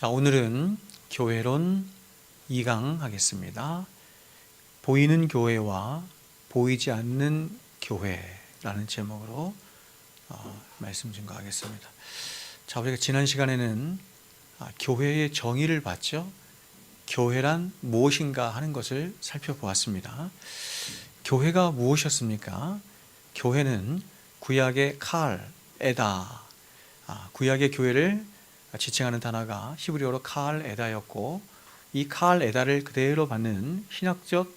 자, 오늘은 교회론 2강 하겠습니다. 보이는 교회와 보이지 않는 교회라는 제목으로 말씀 증거하겠습니다. 자, 우리가 지난 시간에는 교회의 정의를 봤죠. 교회란 무엇인가 하는 것을 살펴보았습니다. 교회가 무엇이었습니까? 교회는 구약의 칼, 에다, 구약의 교회를 지칭하는 단어가 히브리어로 칼 에다였고, 이 칼 에다를 그대로 받는 신학적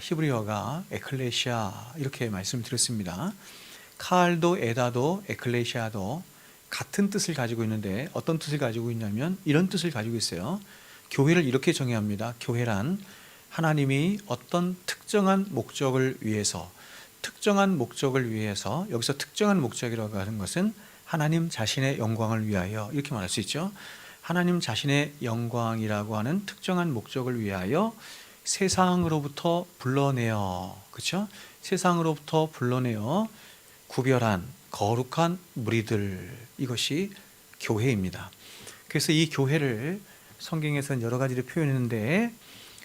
히브리어가 에클레시아, 이렇게 말씀드렸습니다. 칼도 에다도 에클레시아도 같은 뜻을 가지고 있는데 어떤 뜻을 가지고 있냐면 이런 뜻을 가지고 있어요. 교회를 이렇게 정의합니다. 교회란 하나님이 어떤 특정한 목적을 위해서, 여기서 특정한 목적이라고 하는 것은 하나님 자신의 영광을 위하여, 이렇게 말할 수 있죠. 하나님 자신의 영광이라고 하는 특정한 목적을 위하여 세상으로부터 불러내어, 그렇죠? 세상으로부터 불러내어 구별한 거룩한 무리들, 이것이 교회입니다. 그래서 이 교회를 성경에서는 여러 가지로 표현했는데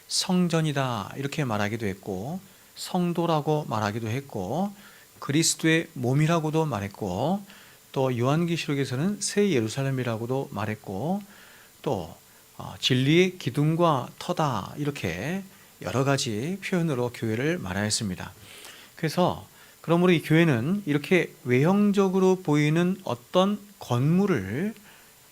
성전이다 이렇게 말하기도 했고, 성도라고 말하기도 했고, 그리스도의 몸이라고도 말했고, 또 요한계시록에서는 새 예루살렘이라고도 말했고, 또 진리의 기둥과 터다, 이렇게 여러 가지 표현으로 교회를 말하였습니다. 그래서 그러므로 이 교회는 이렇게 외형적으로 보이는 어떤 건물을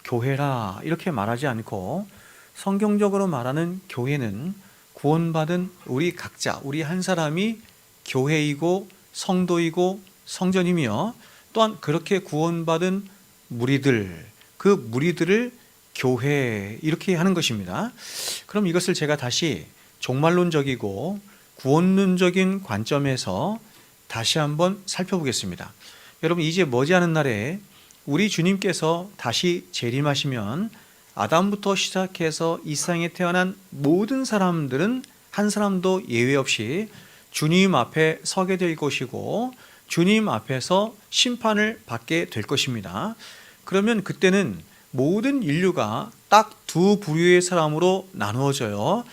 교회라 이렇게 말하지 않고, 성경적으로 말하는 교회는 구원받은 우리 각자, 우리 한 사람이 교회이고 성도이고 성전이며, 또한 그렇게 구원받은 무리들, 그 무리들을 교회, 이렇게 하는 것입니다. 그럼 이것을 제가 다시 종말론적이고 구원론적인 관점에서 다시 한번 살펴보겠습니다. 여러분, 이제 머지않은 날에 우리 주님께서 다시 재림하시면 아담부터 시작해서 이 세상에 태어난 모든 사람들은 한 사람도 예외 없이 주님 앞에 서게 될 것이고, 주님 앞에서 심판을 받게 될 것입니다. 그러면 그때는 모든 인류가 딱 두 부류의 사람으로 나누어져요.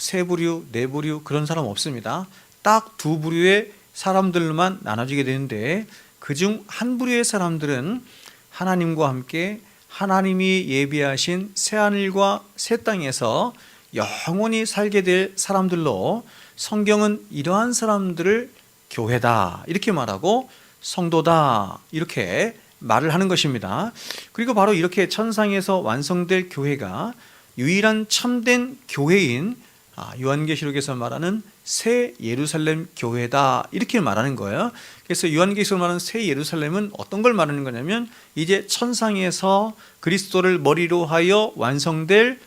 세 부류, 네 부류, 그런 사람 없습니다. 딱 두 부류의 사람들만 나눠지게 되는데, 그중 한 부류의 사람들은 하나님과 함께 하나님이 예비하신 새하늘과 새 땅에서 영원히 살게 될 사람들로, 성경은 이러한 사람들을 교회다 이렇게 말하고, 성도다 이렇게 말을 하는 것입니다. 그리고 바로 이렇게 천상에서 완성될 교회가 유일한 참된 교회인 요한계시록에서 말하는 새 예루살렘 교회다 이렇게 말하는 거예요. 그래서 요한계시록에서 말하는 새 예루살렘은 어떤 걸 말하는 거냐면, 이제 천상에서 그리스도를 머리로 하여 완성된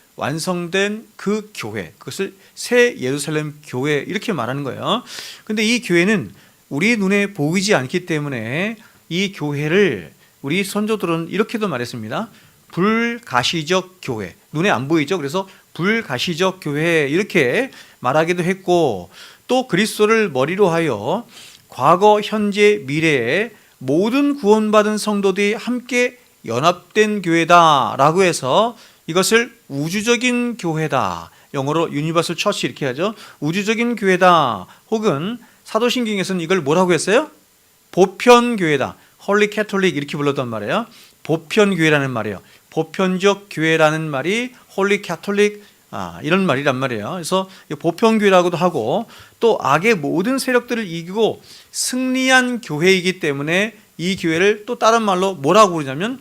그 교회, 그것을 새 예루살렘 교회 이렇게 말하는 거예요. 근데 이 교회는 우리 눈에 보이지 않기 때문에 이 교회를 우리 선조들은 이렇게도 말했습니다. 불가시적 교회, 눈에 안 보이죠. 그래서 불가시적 교회 이렇게 말하기도 했고, 또 그리스도를 머리로 하여 과거, 현재, 미래의 모든 구원받은 성도들이 함께 연합된 교회다라고 해서 이것을 우주적인 교회다, 영어로 유니버설 처치 이렇게 하죠. 우주적인 교회다, 혹은 사도신경에서는 이걸 뭐라고 했어요? 보편교회다, 홀리 캐톨릭 이렇게 불렀단 말이에요. 보편교회라는 말이에요. 보편적 교회라는 말이 홀리 캐톨릭, 이런 말이란 말이에요. 그래서 보편교회라고도 하고, 또 악의 모든 세력들을 이기고 승리한 교회이기 때문에 이 교회를 또 다른 말로 뭐라고 부르냐면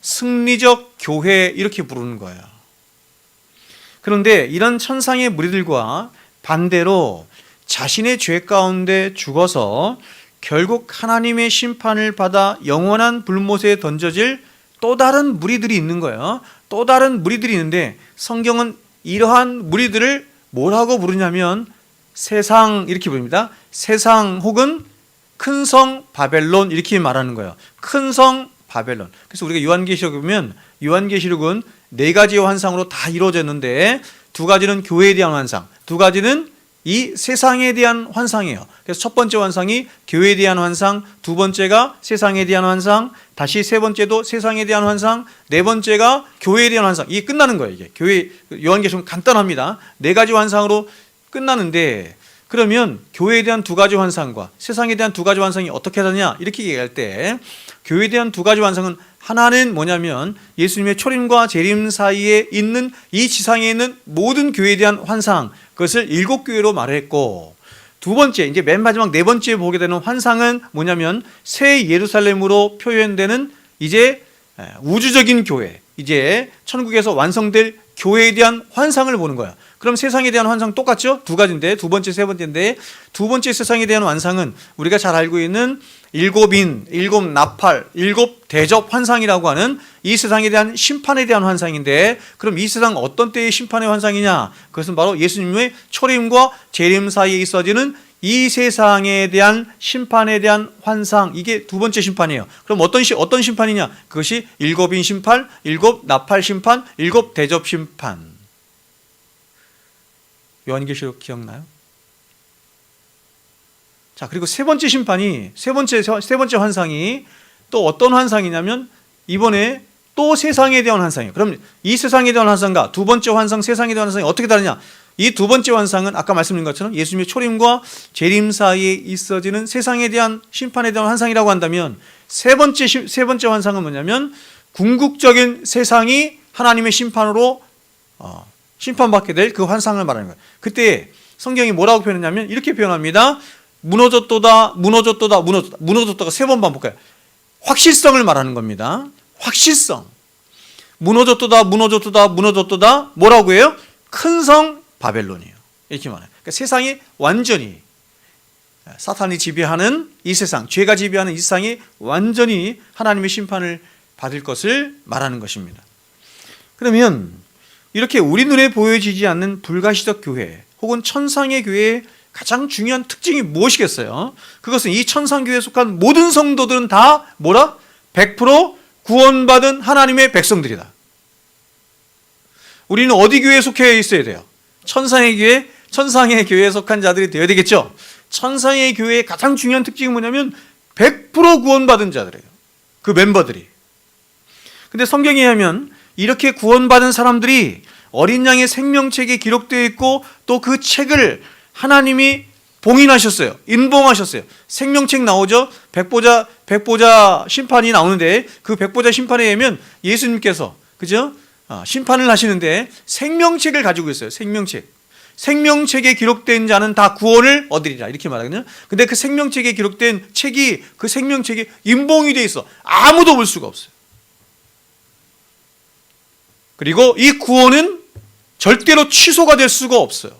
승리적 교회 이렇게 부르는 거예요. 그런데 이런 천상의 무리들과 반대로 자신의 죄 가운데 죽어서 결국 하나님의 심판을 받아 영원한 불못에 던져질 또 다른 무리들이 있는 거예요. 또 다른 무리들이 있는데, 성경은 이러한 무리들을 뭐라고 부르냐면 세상 이렇게 부릅니다. 세상 혹은 큰 성 바벨론 이렇게 말하는 거예요. 큰 성 바벨론. 그래서 우리가 요한계시록에 보면 요한계시록은 네 가지의 환상으로 다 이루어졌는데, 두 가지는 교회에 대한 환상, 두 가지는 이 세상에 대한 환상이에요. 그래서 첫 번째 환상이 교회에 대한 환상, 두 번째가 세상에 대한 환상, 다시 세 번째도 세상에 대한 환상, 네 번째가 교회에 대한 환상. 이게 끝나는 거예요. 이게 교회 요한계시록 간단합니다. 네 가지 환상으로 끝나는데, 그러면 교회에 대한 두 가지 환상과 세상에 대한 두 가지 환상이 어떻게 다르냐 이렇게 얘기할 때, 교회에 대한 두 가지 환상은 하나는 뭐냐면 예수님의 초림과 재림 사이에 있는 이 지상에 있는 모든 교회에 대한 환상, 그것을 7교회로 말했고, 두 번째 이제 맨 마지막 네 번째 보게 되는 환상은 뭐냐면 새 예루살렘으로 표현되는 이제 우주적인 교회, 이제 천국에서 완성될 교회에 대한 환상을 보는 거야. 그럼 세상에 대한 환상 똑같죠? 두 가지인데, 두 번째, 세 번째인데, 두 번째 세상에 대한 환상은 우리가 잘 알고 있는 일곱인, 일곱 나팔, 일곱 대접 환상이라고 하는 이 세상에 대한 심판에 대한 환상인데, 그럼 이 세상 어떤 때의 심판의 환상이냐? 그것은 바로 예수님의 초림과 재림 사이에 있어지는 이 세상에 대한 심판에 대한 환상, 이게 두 번째 심판이에요. 그럼 어떤 심판이냐? 그것이 일곱인 심판, 일곱 나팔 심판, 일곱 대접 심판. 요한계시록 기억나요? 자, 그리고 세 번째 심판이, 세 번째 환상이 또 어떤 환상이냐면 이번에 또 세상에 대한 환상이에요. 그럼 이 세상에 대한 환상과 두 번째 환상, 세상에 대한 환상이 어떻게 다르냐? 이 두 번째 환상은 아까 말씀드린 것처럼 예수님의 초림과 재림 사이에 있어지는 세상에 대한 심판에 대한 환상이라고 한다면, 세 번째 환상은 뭐냐면 궁극적인 세상이 하나님의 심판으로 심판받게 될 그 환상을 말하는 거예요. 그때 성경이 뭐라고 표현했냐면 이렇게 표현합니다. 무너졌도다, 무너졌도다, 무너졌도가 세 번 반복해요. 확실성을 말하는 겁니다. 확실성. 무너졌도다, 무너졌도다, 무너졌도다. 뭐라고 해요? 큰 성 바벨론이에요. 이렇게 말해요. 그러니까 세상이 완전히, 사탄이 지배하는 이 세상, 죄가 지배하는 이 세상이 완전히 하나님의 심판을 받을 것을 말하는 것입니다. 그러면 이렇게 우리 눈에 보여지지 않는 불가시적 교회 혹은 천상의 교회의 가장 중요한 특징이 무엇이겠어요? 그것은 이 천상교회에 속한 모든 성도들은 다 뭐라? 100% 구원받은 하나님의 백성들이다. 우리는 어디 교회에 속해 있어야 돼요? 천상의 교회에 속한 자들이 되어야 되겠죠? 천상의 교회의 가장 중요한 특징이 뭐냐면 100% 구원받은 자들이에요. 그 멤버들이. 근데 성경에 하면 이렇게 구원받은 사람들이 어린 양의 생명책에 기록되어 있고, 또 그 책을 하나님이 봉인하셨어요. 인봉하셨어요. 생명책 나오죠? 백보자 심판이 나오는데, 그 백보자 심판에 의하면 예수님께서, 그죠? 심판을 하시는데 생명책을 가지고 있어요. 생명책에 기록된 자는 다 구원을 얻으리라, 이렇게 말하거든요. 근데 그 생명책에 기록된 책이, 그 생명책이 인봉이 돼 있어. 아무도 볼 수가 없어요. 그리고 이 구원은 절대로 취소가 될 수가 없어요.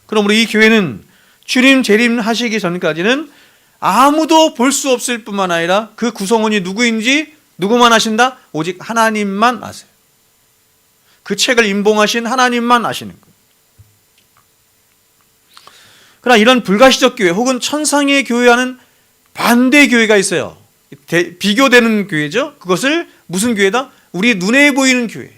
그러므로 이 교회는 주님 재림하시기 전까지는 아무도 볼 수 없을 뿐만 아니라 그 구성원이 누구인지 누구만 아신다? 오직 하나님만 아세요. 그 책을 인봉하신 하나님만 아시는 거예요. 그러나 이런 불가시적 교회 혹은 천상의 교회와는 반대 교회가 있어요. 비교되는 교회죠. 그것을 무슨 교회다? 우리 눈에 보이는 교회.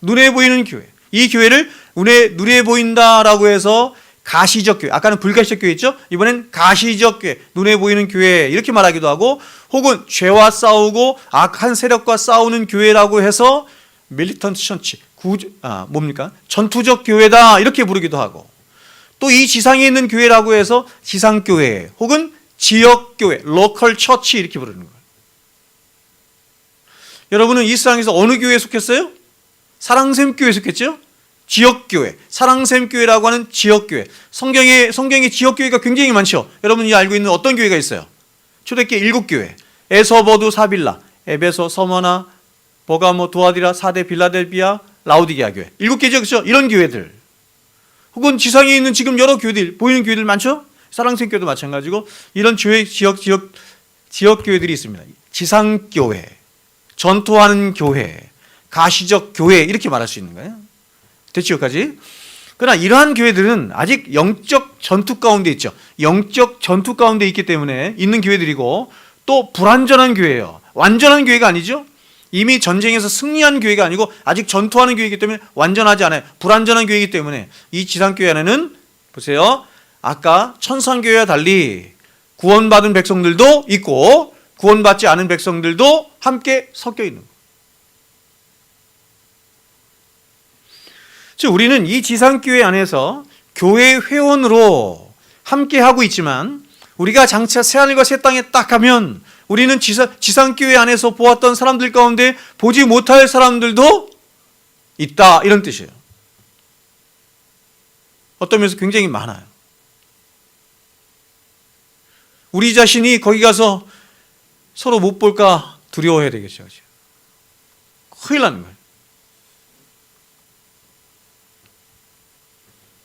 눈에 보이는 교회. 이 교회를 눈에 보인다라고 해서 가시적 교회, 아까는 불가시적 교회였죠? 이번엔 가시적 교회, 눈에 보이는 교회, 이렇게 말하기도 하고, 혹은 죄와 싸우고 악한 세력과 싸우는 교회라고 해서 밀리턴트 처치, 전투적 교회다, 이렇게 부르기도 하고, 또 이 지상에 있는 교회라고 해서 지상교회 혹은 지역교회, 로컬 처치, 이렇게 부르는 거예요. 여러분은 이 세상에서 어느 교회에 속했어요? 사랑샘교회에 속했죠? 지역교회, 사랑샘교회라고 하는 지역교회. 성경에 지역교회가 굉장히 많죠. 여러분이 알고 있는 어떤 교회가 있어요? 초대교회 7교회. 에서버두 사빌라, 에베소, 서머나, 버가모, 도아디라, 사데, 빌라델비아, 라우디게아 교회. 7개죠, 그렇죠? 이런 교회들. 혹은 지상에 있는 지금 여러 교회들, 보이는 교회들 많죠? 사랑샘교회도 마찬가지고 이런 지역교회들이 있습니다. 지상교회, 전투하는 교회, 가시적 교회, 이렇게 말할 수 있는 거예요. 됐죠, 여기까지? 그러나 이러한 교회들은 아직 영적 전투 가운데 있죠. 영적 전투 가운데 있기 때문에 있는 교회들이고, 또 불완전한 교회예요. 완전한 교회가 아니죠. 이미 전쟁에서 승리한 교회가 아니고 아직 전투하는 교회이기 때문에 완전하지 않아요. 불완전한 교회이기 때문에 이 지상교회 안에는 보세요. 아까 천상교회와 달리 구원받은 백성들도 있고 구원받지 않은 백성들도 함께 섞여 있는 거예요. 즉 우리는 이 지상교회 안에서 교회 회원으로 함께 하고 있지만 우리가 장차 새하늘과 새 땅에 딱 가면 우리는 지상교회 안에서 보았던 사람들 가운데 보지 못할 사람들도 있다, 이런 뜻이에요. 어떤 면에서 굉장히 많아요. 우리 자신이 거기 가서 서로 못 볼까 두려워해야 되겠죠. 큰일 나는 거예요.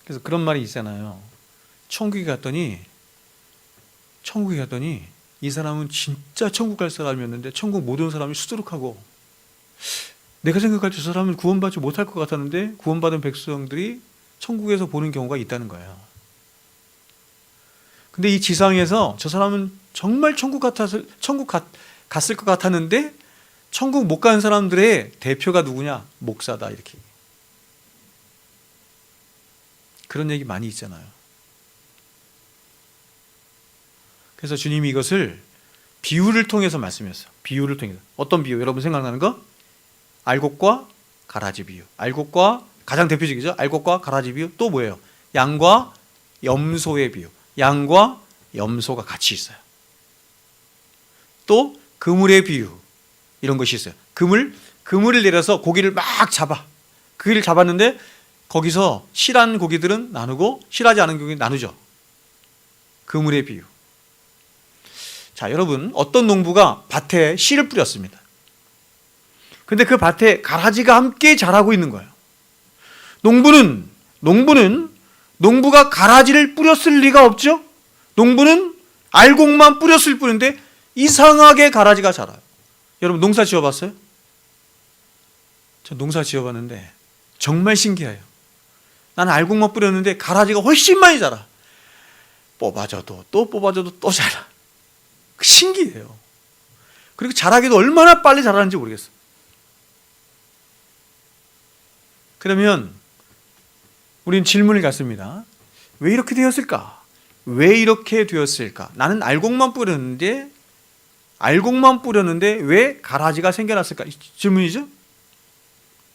그래서 그런 말이 있잖아요. 천국에 갔더니 이 사람은 진짜 천국 갈 사람이었는데 천국 못 온 사람이 수두룩하고, 내가 생각할 때 저 사람은 구원받지 못할 것 같았는데 구원받은 백성들이 천국에서 보는 경우가 있다는 거예요. 근데 이 지상에서 저 사람은 정말 천국 갔을 것 같았는데 천국 못 간 사람들의 대표가 누구냐? 목사다, 이렇게. 그런 얘기 많이 있잖아요. 그래서 주님이 이것을 비유를 통해서 말씀했어요. 비유를 통해서. 어떤 비유? 여러분 생각나는 거? 알곡과 가라지 비유. 알곡과, 가장 대표적이죠. 알곡과 가라지 비유. 또 뭐예요? 양과 염소의 비유. 양과 염소가 같이 있어요. 또 그물의 비유, 이런 것이 있어요. 그물을 내려서 고기를 막 잡아. 고기를 잡았는데 거기서 실한 고기들은 나누고 실하지 않은 고기는 나누죠. 그물의 비유. 자, 여러분, 어떤 농부가 밭에 씨를 뿌렸습니다. 근데 그 밭에 가라지가 함께 자라고 있는 거예요. 농부가 가라지를 뿌렸을 리가 없죠? 농부는 알곡만 뿌렸을 뿐인데 이상하게 가라지가 자라요. 여러분, 농사 지어봤어요? 저 농사 지어봤는데 정말 신기해요. 나는 알곡만 뿌렸는데 가라지가 훨씬 많이 자라. 뽑아줘도 또 자라. 신기해요. 그리고 자라기도 얼마나 빨리 자라는지 모르겠어요. 그러면 우리는 질문을 갖습니다. 왜 이렇게 되었을까? 왜 이렇게 되었을까? 나는 알곡만 뿌렸는데 왜 가라지가 생겨났을까? 질문이죠?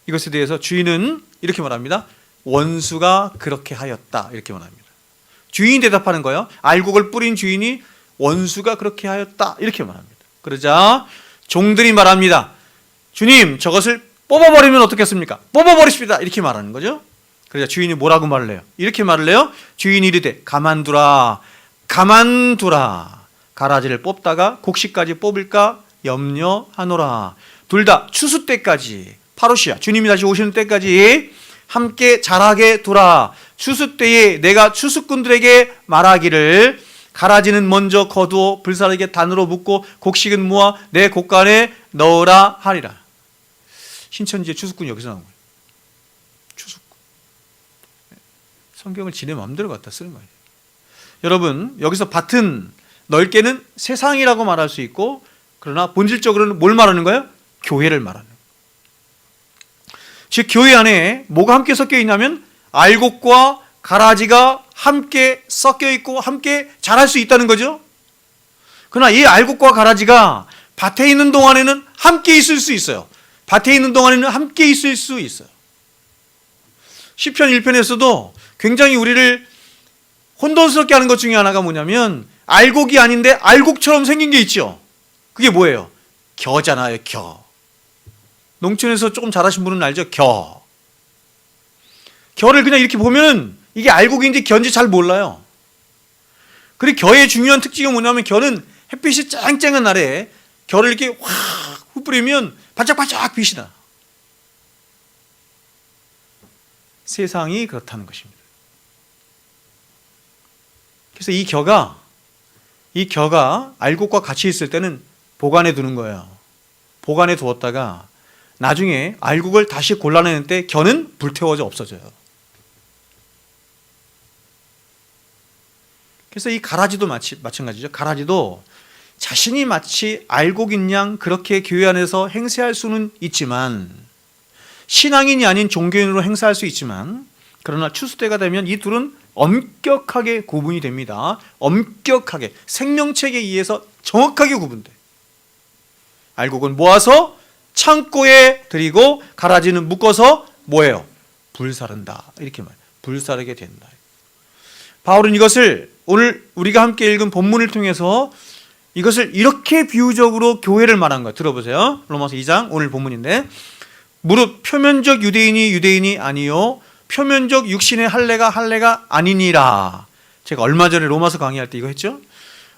이것에 대해서 주인은 이렇게 말합니다. 원수가 그렇게 하였다, 이렇게 말합니다. 주인이 대답하는 거예요. 알곡을 뿌린 주인이 원수가 그렇게 하였다, 이렇게 말합니다. 그러자 종들이 말합니다. 주님, 저것을 뽑아버리면 어떻겠습니까? 뽑아버리십니다, 이렇게 말하는 거죠. 그러자 주인이 뭐라고 말을 해요? 이렇게 말을 해요. 주인이 이르되 가만두라. 가라지를 뽑다가 곡식까지 뽑을까 염려하노라. 둘 다 추수 때까지, 파루시아, 주님이 다시 오시는 때까지 함께 자라게 두라. 추수 때에 내가 추수꾼들에게 말하기를 가라지는 먼저 거두어 불사르게 단으로 묶고 곡식은 모아 내 곡간에 넣으라 하리라. 신천지의 추수꾼이 여기서 나온 거예요. 추수꾼. 성경을 지네 마음대로 갖다 쓰는 거예요. 여러분, 여기서 밭은 넓게는 세상이라고 말할 수 있고, 그러나 본질적으로는 뭘 말하는 거예요? 교회를 말하는 거예요. 즉 교회 안에 뭐가 함께 섞여 있냐면 알곡과 가라지가 함께 섞여 있고 함께 자랄 수 있다는 거죠. 그러나 이 알곡과 가라지가 밭에 있는 동안에는 함께 있을 수 있어요. 밭에 있는 동안에는 함께 있을 수 있어요. 시편 1편에서도 굉장히 우리를 혼돈스럽게 하는 것 중에 하나가 뭐냐면 알곡이 아닌데 알곡처럼 생긴 게 있죠. 그게 뭐예요? 겨잖아요, 겨. 농촌에서 조금 잘하신 분은 알죠? 겨. 겨를 그냥 이렇게 보면 이게 알곡인지 겨인지 잘 몰라요. 그리고 겨의 중요한 특징이 뭐냐면 겨는 햇빛이 쨍쨍한 날에 겨를 이렇게 확 흩뿌리면 반짝반짝 빛이 나. 세상이 그렇다는 것입니다. 그래서 이 겨가 알곡과 같이 있을 때는 보관해 두는 거예요. 보관해 두었다가 나중에 알곡을 다시 골라내는 때 겨는 불태워져 없어져요. 그래서 이 가라지도 마찬가지죠. 가라지도 자신이 마치 알곡인 양 그렇게 교회 안에서 행세할 수는 있지만, 신앙인이 아닌 종교인으로 행사할 수 있지만, 그러나 추수 때가 되면 이 둘은 엄격하게 구분이 됩니다. 엄격하게 생명책에 의해서 정확하게 구분돼. 알곡은 모아서 창고에 들이고 가라지는 묶어서 뭐예요? 불사른다. 이렇게 말해요. 불사르게 된다. 바울은 이것을 오늘 우리가 함께 읽은 본문을 통해서 이것을 이렇게 비유적으로 교회를 말한 거예요. 들어보세요. 로마서 2장 오늘 본문인데, 무릇 표면적 유대인이 유대인이 아니요 표면적 육신의 할례가 할례가 아니니라. 제가 얼마 전에 로마서 강의할 때 이거 했죠.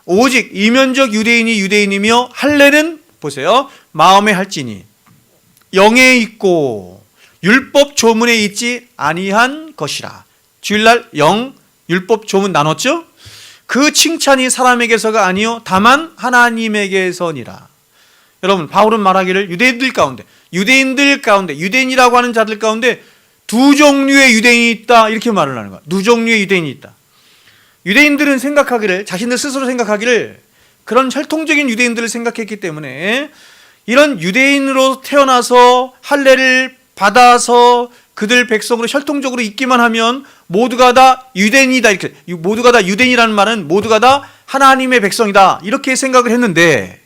오직 이면적 유대인이 유대인이며 할례는 보세요, 마음에 할지니 영에 있고 율법 조문에 있지 아니한 것이라. 주일날 영 율법 조문 나눴죠. 그 칭찬이 사람에게서가 아니요 다만 하나님에게서니라. 여러분, 바울은 말하기를 유대인들 가운데 유대인이라고 하는 자들 가운데 두 종류의 유대인이 있다, 이렇게 말을 하는 거야. 두 종류의 유대인이 있다. 유대인들은 생각하기를, 자신들 스스로 생각하기를, 그런 혈통적인 유대인들을 생각했기 때문에 이런 유대인으로 태어나서 할례를 받아서 그들 백성으로 혈통적으로 있기만 하면 모두가 다 유대인이다, 이렇게, 모두가 다 유대인이라는 말은 모두가 다 하나님의 백성이다, 이렇게 생각을 했는데,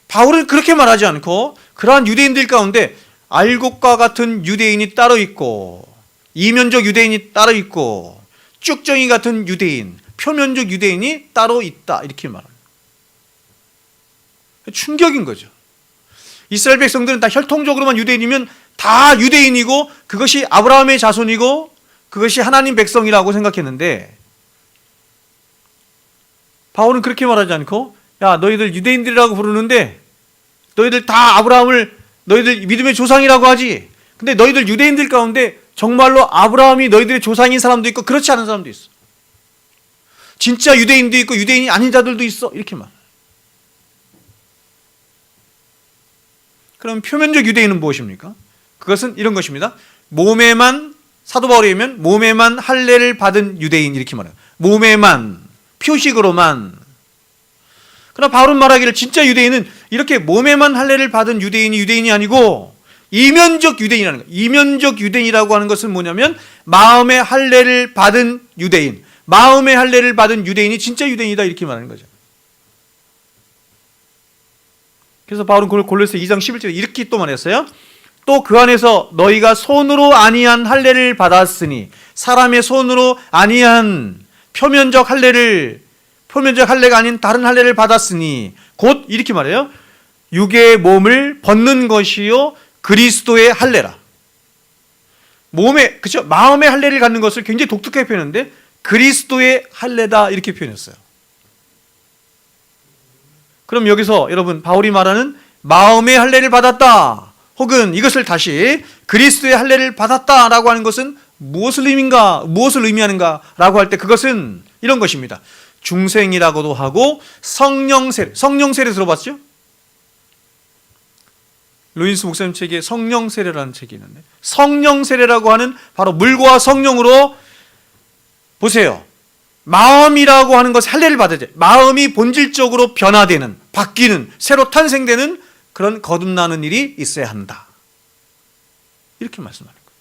바울은 그렇게 말하지 않고 그러한 유대인들 가운데 알곡과 같은 유대인이 따로 있고, 이면적 유대인이 따로 있고, 쭉정이 같은 유대인, 표면적 유대인이 따로 있다, 이렇게 말합니다. 충격인 거죠. 이스라엘 백성들은 다 혈통적으로만 유대인이면 다 유대인이고 그것이 아브라함의 자손이고 그것이 하나님 백성이라고 생각했는데, 바울은 그렇게 말하지 않고, 야, 너희들 유대인들이라고 부르는데 너희들 다 아브라함을 너희들 믿음의 조상이라고 하지. 근데 너희들 유대인들 가운데 정말로 아브라함이 너희들의 조상인 사람도 있고 그렇지 않은 사람도 있어. 진짜 유대인도 있고 유대인이 아닌 자들도 있어, 이렇게 말. 그럼 표면적 유대인은 무엇입니까? 그것은 이런 것입니다. 몸에만, 사도 바울에 의하면 몸에만 할례를 받은 유대인, 이렇게 말해요. 몸에만, 표식으로만. 그러나 바울은 말하기를 진짜 유대인은 이렇게 몸에만 할례를 받은 유대인이 유대인이 아니고 이면적 유대인이라는 거예요. 이면적 유대인이라고 하는 것은 뭐냐면 마음의 할례를 받은 유대인, 마음의 할례를 받은 유대인이 진짜 유대인이다, 이렇게 말하는 거죠. 그래서 바울은 골로새 2장 11절에 이렇게 또 말했어요. 또 그 안에서 너희가 손으로 아니한 할례를 받았으니, 사람의 손으로 아니한 표면적 할례가 아닌 다른 할례를 받았으니, 곧 이렇게 말해요. 육의 몸을 벗는 것이요 그리스도의 할례라. 몸에, 그렇죠? 마음의 할례를 갖는 것을 굉장히 독특하게 표현했는데 그리스도의 할례다, 이렇게 표현했어요. 그럼 여기서 여러분, 바울이 말하는 마음의 할례를 받았다, 혹은 이것을 다시 그리스도의 할례를 받았다라고 하는 것은 무엇을 의미하는가라고 할 때 그것은 이런 것입니다. 중생이라고도 하고 성령세례 들어봤죠? 루인스 목사님 책에 성령세례라는 책이 있는데, 성령세례라고 하는 바로 물과 성령으로, 보세요, 마음이라고 하는 것이 할례를 받아야지. 마음이 본질적으로 변화되는, 바뀌는, 새로 탄생되는 그런 거듭나는 일이 있어야 한다, 이렇게 말씀하는 거예요.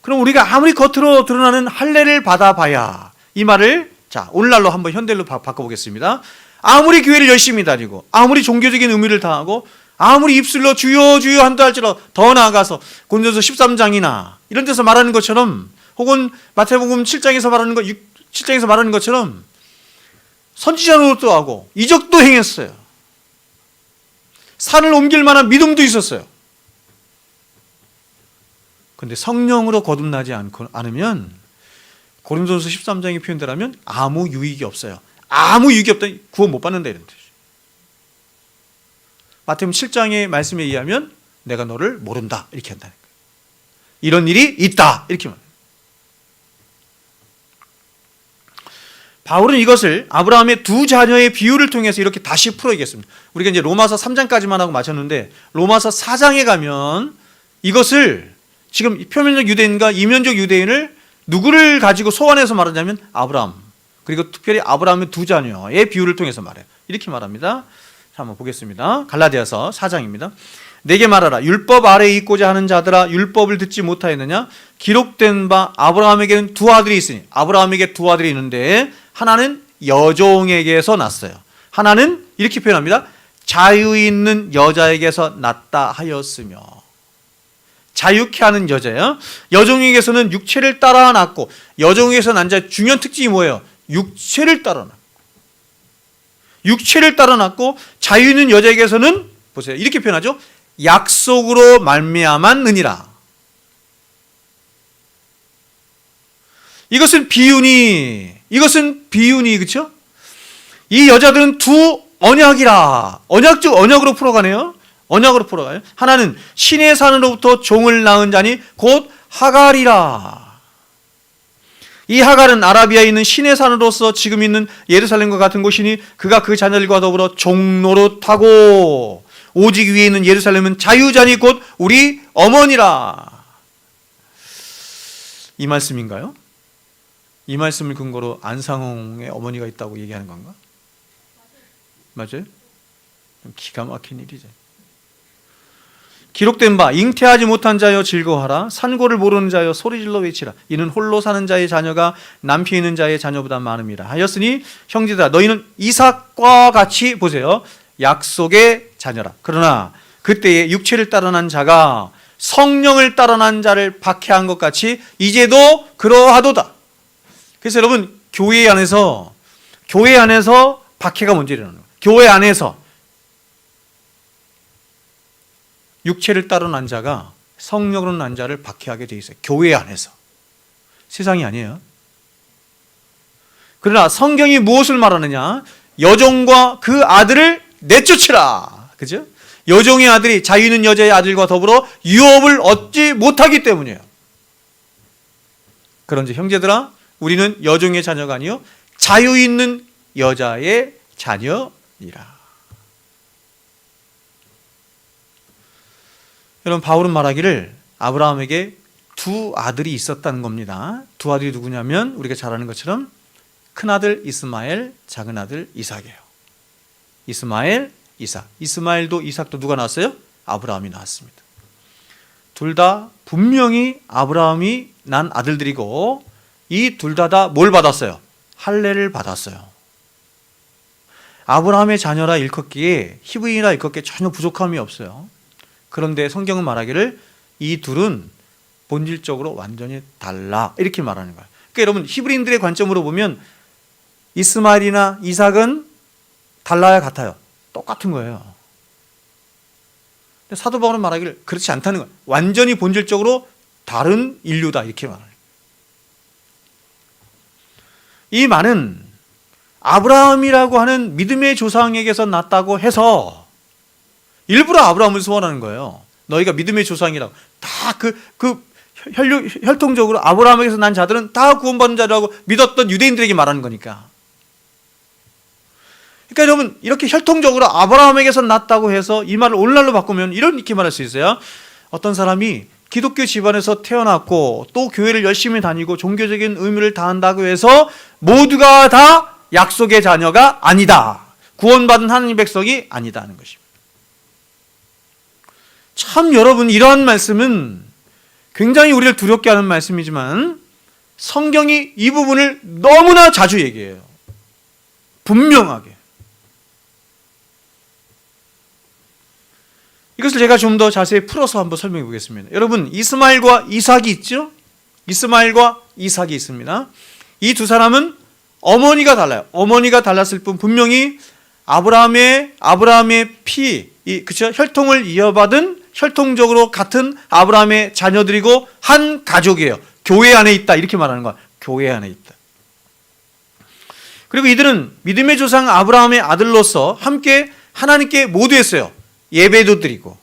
그럼 우리가 아무리 겉으로 드러나는 할례를 받아봐야, 이 말을 자 오늘날로 한번 현대로 바꿔보겠습니다. 아무리 교회를 열심히 다니고 아무리 종교적인 의미를 다하고 아무리 입술로 주여 주여 한다 할지라도, 더 나아가서 고린도서 13장이나 이런 데서 말하는 것처럼, 혹은 마태복음 7장에서 말하는 것처럼 선지자 노릇도 하고 이적도 행했어요. 산을 옮길 만한 믿음도 있었어요. 그런데 성령으로 거듭나지 않으면 고린도서 13장의 표현대로면 아무 유익이 없어요. 아무 유익이 없다, 구원 못 받는다, 이런 뜻이에요. 마태복음 7장의 말씀에 의하면 내가 너를 모른다, 이렇게 한다는 거예요. 이런 일이 있다, 이렇게 말해요. 바울은 이것을 아브라함의 두 자녀의 비유를 통해서 이렇게 다시 풀어야겠습니다. 우리가 이제 로마서 3장까지만 하고 마쳤는데, 로마서 4장에 가면 이것을, 지금 표면적 유대인과 이면적 유대인을 누구를 가지고 소환해서 말하냐면 아브라함, 그리고 특별히 아브라함의 두 자녀의 비유를 통해서 말해요. 이렇게 말합니다. 자, 한번 보겠습니다. 갈라디아서 4장입니다. 내게 말하라. 율법 아래에 있고자 하는 자들아, 율법을 듣지 못하였느냐? 기록된 바 아브라함에게는 두 아들이 있으니, 아브라함에게 두 아들이 있는데 하나는 여종에게서 났어요. 하나는 이렇게 표현합니다. 자유 있는 여자에게서 났다 하였으며. 자유케 하는 여자예요. 여종에게서는 육체를 따라 났고, 여종에게서 난 자의 중요한 특징이 뭐예요? 육체를 따라 났고, 육체를 따라 났고, 자유 있는 여자에게서는 보세요. 이렇게 표현하죠. 약속으로 말미암았느니라. 이것은 비유니, 그렇죠? 이 여자들은 두 언약이라. 언약적 언약으로 풀어가네요. 언약으로 풀어가요. 하나는 신의 산으로부터 종을 낳은 자니 곧 하갈이라. 이 하갈은 아라비아에 있는 신의 산으로서 지금 있는 예루살렘과 같은 곳이니 그가 그 자녀들과 더불어 종노릇하고 오직 위에 있는 예루살렘은 자유자니 곧 우리 어머니라. 이 말씀인가요? 이 말씀을 근거로 안상홍의 어머니가 있다고 얘기하는 건가? 맞아요? 좀 기가 막힌 일이죠. 기록된 바 잉태하지 못한 자여 즐거워하라. 산고를 모르는 자여 소리질러 외치라. 이는 홀로 사는 자의 자녀가 남편 있는 자의 자녀보다 많음이라 하였으니 형제들아 너희는 이삭과 같이 보세요. 약속의 자녀라. 그러나 그때에 육체를 따라 난 자가 성령을 따라 난 자를 박해한 것 같이 이제도 그러하도다. 그래서 여러분 교회 안에서 박해가 먼저 일어나는 거예요. 교회 안에서 육체를 따라 난 자가 성령으로 난 자를 박해하게 돼 있어요. 교회 안에서. 세상이 아니에요. 그러나 성경이 무엇을 말하느냐? 여종과 그 아들을 내쫓으라. 그죠? 여종의 아들이 자유 있는 여자의 아들과 더불어 유업을 얻지 못하기 때문이에요. 그런지 형제들아, 우리는 여종의 자녀가 아니요 자유 있는 여자의 자녀니라. 여러분, 바울은 말하기를 아브라함에게 두 아들이 있었다는 겁니다. 두 아들이 누구냐면 우리가 잘 아는 것처럼 큰아들 이스마엘, 작은아들 이삭이에요. 이스마엘, 이삭. 이스마엘도 이삭도 누가 낳았어요? 아브라함이 낳았습니다. 둘 다 분명히 아브라함이 난 아들들이고 이 둘 다 뭘 받았어요? 할례를 받았어요. 아브라함의 자녀라 일컫기에 히브리인이라 일컫기에 전혀 부족함이 없어요. 그런데 성경은 말하기를 이 둘은 본질적으로 완전히 달라 이렇게 말하는 거예요. 그러니까 여러분 히브리인들의 관점으로 보면 이스마엘이나 이삭은 달라야 같아요. 똑같은 거예요. 근데 사도 바울은 말하기를 그렇지 않다는 거예요. 완전히 본질적으로 다른 인류다 이렇게 말해요. 이 말은 아브라함이라고 하는 믿음의 조상에게서 났다고 해서 일부러 아브라함을 소원하는 거예요. 너희가 믿음의 조상이라고. 다 혈통적으로 아브라함에게서 난 자들은 다 구원받은 자라고 믿었던 유대인들에게 말하는 거니까. 그러니까 여러분 이렇게 혈통적으로 아브라함에게서 났다고 해서 이 말을 오늘날로 바꾸면 이렇게 말할 수 있어요. 어떤 사람이 기독교 집안에서 태어났고 또 교회를 열심히 다니고 종교적인 의무를 다한다고 해서 모두가 다 약속의 자녀가 아니다. 구원받은 하나님 백성이 아니다 하는 것입니다. 참 여러분 이러한 말씀은 굉장히 우리를 두렵게 하는 말씀이지만 성경이 이 부분을 너무나 자주 얘기해요. 분명하게. 이것을 제가 좀 더 자세히 풀어서 한번 설명해 보겠습니다. 여러분 이스마엘과 이삭이 있죠? 이스마엘과 이삭이 있습니다. 이 두 사람은 어머니가 달라요. 어머니가 달랐을 뿐 분명히 아브라함의 피, 그렇죠? 혈통을 이어받은 혈통적으로 같은 아브라함의 자녀들이고 한 가족이에요. 교회 안에 있다 이렇게 말하는 거야. 교회 안에 있다. 그리고 이들은 믿음의 조상 아브라함의 아들로서 함께 하나님께 모두했어요. 예배도 드리고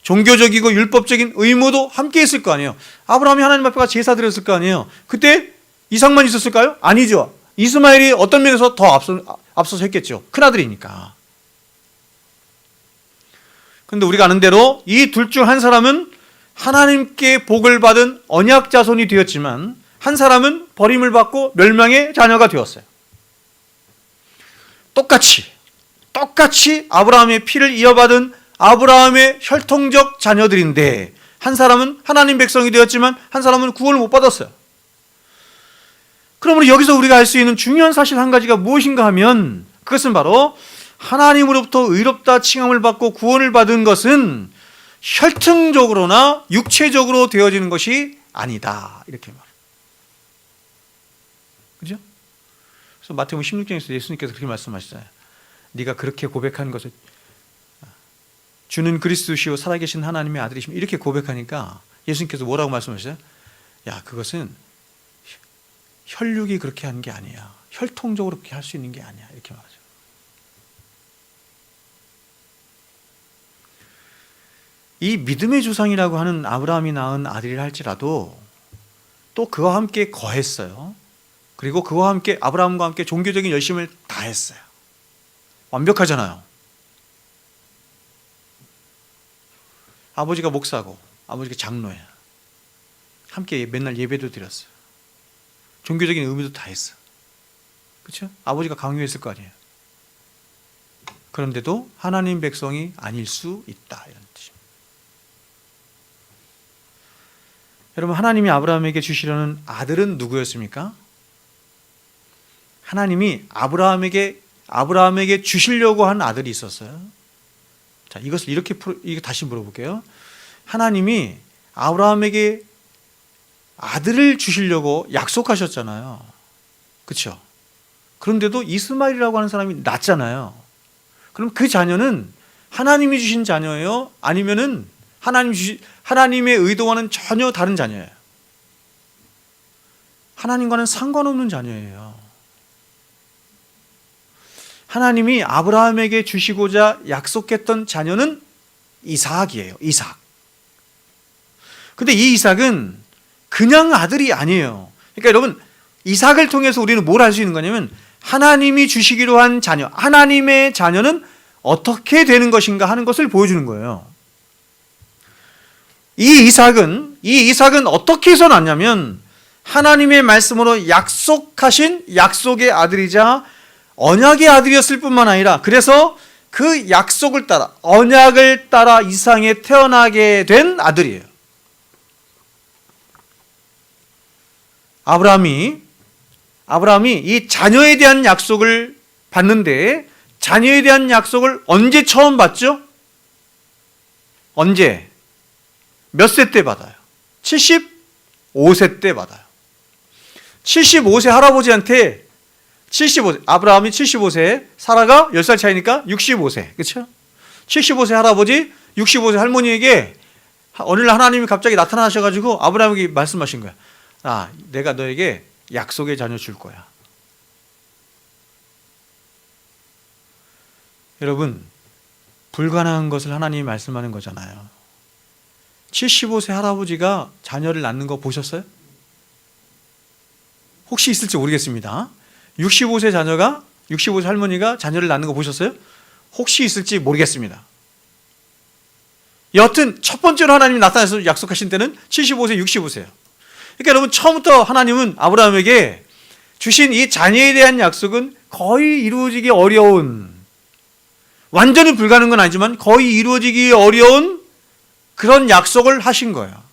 종교적이고 율법적인 의무도 함께 했을 거 아니에요. 아브라함이 하나님 앞에 가서 제사 드렸을 거 아니에요. 그때 이삭만 있었을까요? 아니죠. 이스마엘이 어떤 면에서 더 앞서서 했겠죠. 큰아들이니까. 그런데 우리가 아는 대로 이 둘 중 한 사람은 하나님께 복을 받은 언약 자손이 되었지만 한 사람은 버림을 받고 멸망의 자녀가 되었어요. 똑같이 아브라함의 피를 이어받은 아브라함의 혈통적 자녀들인데 한 사람은 하나님 백성이 되었지만 한 사람은 구원을 못 받았어요. 그러므로 여기서 우리가 알 수 있는 중요한 사실 한 가지가 무엇인가 하면 그것은 바로 하나님으로부터 의롭다 칭함을 받고 구원을 받은 것은 혈통적으로나 육체적으로 되어지는 것이 아니다. 이렇게 말해요. 그죠? 그래서 마태복음 16장에서 예수님께서 그렇게 말씀하시잖아요. 네가 그렇게 고백한 것을 주는 그리스도시요 살아계신 하나님의 아들이시며 이렇게 고백하니까 예수님께서 뭐라고 말씀하셨어요? 야, 그것은 혈육이 그렇게 하는 게 아니야. 혈통적으로 그렇게 할 수 있는 게 아니야. 이렇게 말하죠. 이 믿음의 조상이라고 하는 아브라함이 낳은 아들이라 할지라도 또 그와 함께 거했어요. 그리고 그와 함께 아브라함과 함께 종교적인 열심을 다했어요. 완벽하잖아요. 아버지가 목사고 아버지가 장로야. 함께 맨날 예배도 드렸어요. 종교적인 의미도 다 했어. 그렇죠? 아버지가 강요했을 거 아니에요. 그런데도 하나님 백성이 아닐 수 있다 이런 뜻입니다. 여러분, 하나님이 아브라함에게 주시려는 아들은 누구였습니까? 하나님이 아브라함에게 주시려고 한 아들이 있었어요. 자, 이것을 이렇게 다시 물어볼게요. 하나님이 아브라함에게 아들을 주시려고 약속하셨잖아요. 그렇죠? 그런데도 이스마엘이라고 하는 사람이 낳잖아요. 그럼 그 자녀는 하나님이 주신 자녀예요? 아니면은 하나님의 의도와는 전혀 다른 자녀예요? 하나님과는 상관없는 자녀예요. 하나님이 아브라함에게 주시고자 약속했던 자녀는 이삭이에요. 이삭. 근데 이 이삭은 그냥 아들이 아니에요. 그러니까 여러분, 이삭을 통해서 우리는 뭘 알 수 있는 거냐면 하나님이 주시기로 한 자녀, 하나님의 자녀는 어떻게 되는 것인가 하는 것을 보여주는 거예요. 이 이삭은 어떻게 해서 낳냐면 하나님의 말씀으로 약속하신 약속의 아들이자 언약의 아들이었을 뿐만 아니라 그래서 그 약속을 따라 언약을 따라 이 세상에 태어나게 된 아들이에요. 아브라함이 이 자녀에 대한 약속을 받는데 자녀에 대한 약속을 언제 처음 받죠? 언제? 몇 세 때 받아요? 75세 때 받아요. 75세 할아버지한테 아브라함이 75세, 사라가 10살 차이니까 65세. 그렇죠? 75세 할아버지, 65세 할머니에게 어느 날 하나님이 갑자기 나타나셔가지고 아브라함에게 말씀하신 거야. 내가 너에게 약속의 자녀 줄 거야. 여러분, 불가능한 것을 하나님이 말씀하는 거잖아요. 75세 할아버지가 자녀를 낳는 거 보셨어요? 혹시 있을지 모르겠습니다. 65세 할머니가 자녀를 낳는 거 보셨어요? 혹시 있을지 모르겠습니다. 여하튼 첫 번째로 하나님이 나타나서 약속하신 때는 75세, 65세예요. 그러니까 여러분, 처음부터 하나님은 아브라함에게 주신 이 자녀에 대한 약속은 거의 이루어지기 어려운, 완전히 불가능한 건 아니지만 거의 이루어지기 어려운 그런 약속을 하신 거예요.